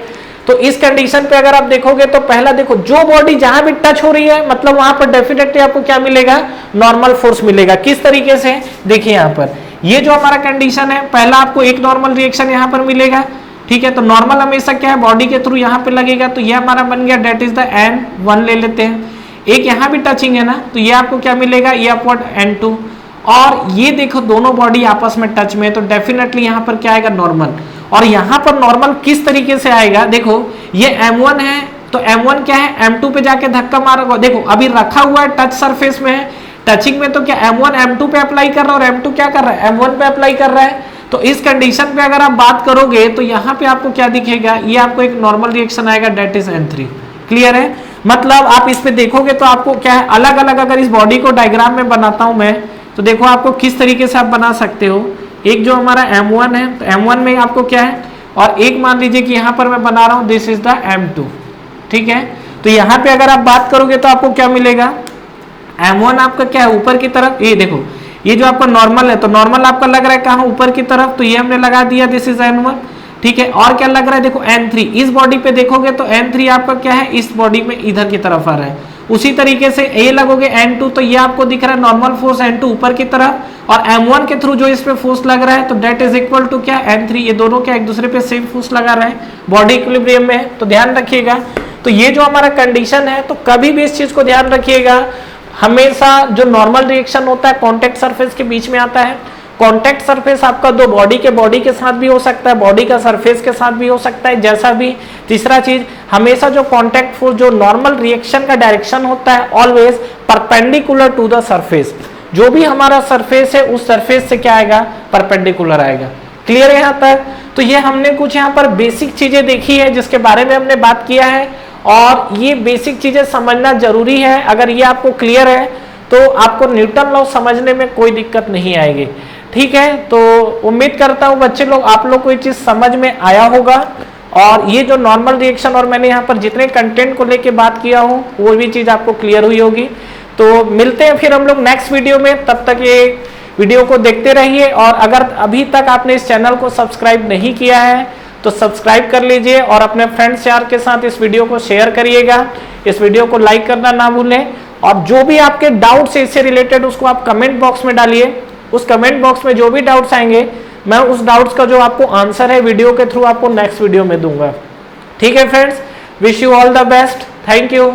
तो इस कंडीशन पे अगर आप देखोगे तो पहला देखो, जो बॉडी जहां भी टच हो रही है मतलब वहां पर डेफिनेटली आपको क्या मिलेगा, नॉर्मल फोर्स मिलेगा। किस तरीके से, देखिए यहां पर ये जो हमारा कंडीशन है, पहला आपको एक नॉर्मल रिएक्शन यहां पर मिलेगा, ठीक है। तो नॉर्मल हमेशा क्या है, बॉडी के थ्रू यहां पे लगेगा, तो ये हमारा बन गया डेट इज द N1 ले लेते हैं। एक यहां भी टचिंग है ना, तो ये आपको क्या मिलेगा, ये अपवर्ड N2। और ये देखो दोनों बॉडी आपस में टच में है, तो डेफिनेटली यहां पर क्या आएगा, नॉर्मल। और यहां पर नॉर्मल किस तरीके से आएगा, देखो ये M1 है, तो M1 क्या है, M2 पे जाके धक्का मारेगा। देखो अभी रखा हुआ है, टच सरफेस में है, टचिंग में, तो क्या M1 M2 पे अप्लाई कर रहा है और M2 क्या कर रहा है, M1 पे अप्लाई कर रहा है। तो इस कंडीशन पे अगर आप बात करोगे तो यहाँ पे आपको क्या दिखेगा, ये आपको एक नॉर्मल रिएक्शन आएगा, डेट इज N3। क्लियर है, मतलब आप इस पे देखोगे तो आपको क्या है, अलग अलग अगर इस बॉडी को डायग्राम में बनाता हूं मैं, तो देखो आपको किस तरीके से आप बना सकते हो। एक जो हमारा M1 है, तो M1 में आपको क्या है, और एक मान लीजिए कि यहां पर मैं बना रहा हूं, दिस इज द M2, ठीक है। तो यहां पे अगर आप बात करोगे तो आपको क्या मिलेगा, M1 आपका क्या है, ऊपर की तरफ, ये देखो ये जो आपका नॉर्मल है, तो नॉर्मल आपका लग रहा है कहां, ऊपर की तरफ, तो ये हमने लगा दिया, दिस इज N1, ठीक है। और क्या लग रहा है, देखो N3, इस बॉडी पे देखोगे तो N3 आपका क्या है, इस बॉडी में इधर की तरफ आ रहा है। उसी तरीके से ये लगोगे N2, तो ये आपको दिख रहा है नॉर्मल फोर्स N2 ऊपर की तरफ, और M1 के थ्रू जो इस पे फोर्स लग रहा है, तो डेट इज इक्वल टू क्या, N3। ये दोनों क्या एक दूसरे पे सेम फोर्स लगा रहे हैं, बॉडी इक्विलिब्रियम में है, तो ध्यान रखिएगा। तो ये जो हमारा कंडीशन है, तो कभी भी इस चीज को ध्यान रखिएगा, हमेशा जो नॉर्मल रिएक्शन होता है कांटेक्ट सरफेस के बीच में आता है। कांटेक्ट सरफेस आपका दो बॉडी के साथ भी हो सकता है, बॉडी का सरफेस के साथ भी हो सकता है, जैसा भी। तीसरा चीज, हमेशा जो कांटेक्ट फोर्स, जो नॉर्मल रिएक्शन का डायरेक्शन होता है, always perpendicular to the surface. जो भी हमारा सरफेस है उस सरफेस से क्या आएगा, परपेंडिकुलर आएगा। क्लियर है यहाँ तक। तो ये हमने कुछ यहाँ पर बेसिक चीजें देखी है जिसके बारे में हमने बात किया है, और ये बेसिक चीजें समझना जरूरी है। अगर ये आपको क्लियर है तो आपको न्यूटन लॉ समझने में कोई दिक्कत नहीं आएगी, ठीक है। तो उम्मीद करता हूँ बच्चे लोग, आप लोग को ये चीज समझ में आया होगा, और ये जो नॉर्मल रिएक्शन और मैंने यहाँ पर जितने कंटेंट को लेके बात किया हूँ वो भी चीज आपको क्लियर हुई होगी। तो मिलते हैं फिर हम लोग नेक्स्ट वीडियो में, तब तक ये वीडियो को देखते रहिए। और अगर अभी तक आपने इस चैनल को सब्सक्राइब नहीं किया है तो सब्सक्राइब कर लीजिए, और अपने फ्रेंड्स यार के साथ इस वीडियो को शेयर करिएगा। इस वीडियो को लाइक करना ना भूलें, और जो भी आपके डाउट्स है इससे रिलेटेड उसको आप कमेंट बॉक्स में डालिए। उस कमेंट बॉक्स में जो भी डाउट्स आएंगे, मैं उस डाउट्स का जो आपको आंसर है वीडियो के थ्रू आपको नेक्स्ट वीडियो में दूंगा। ठीक है friends, wish you all the best, thank you.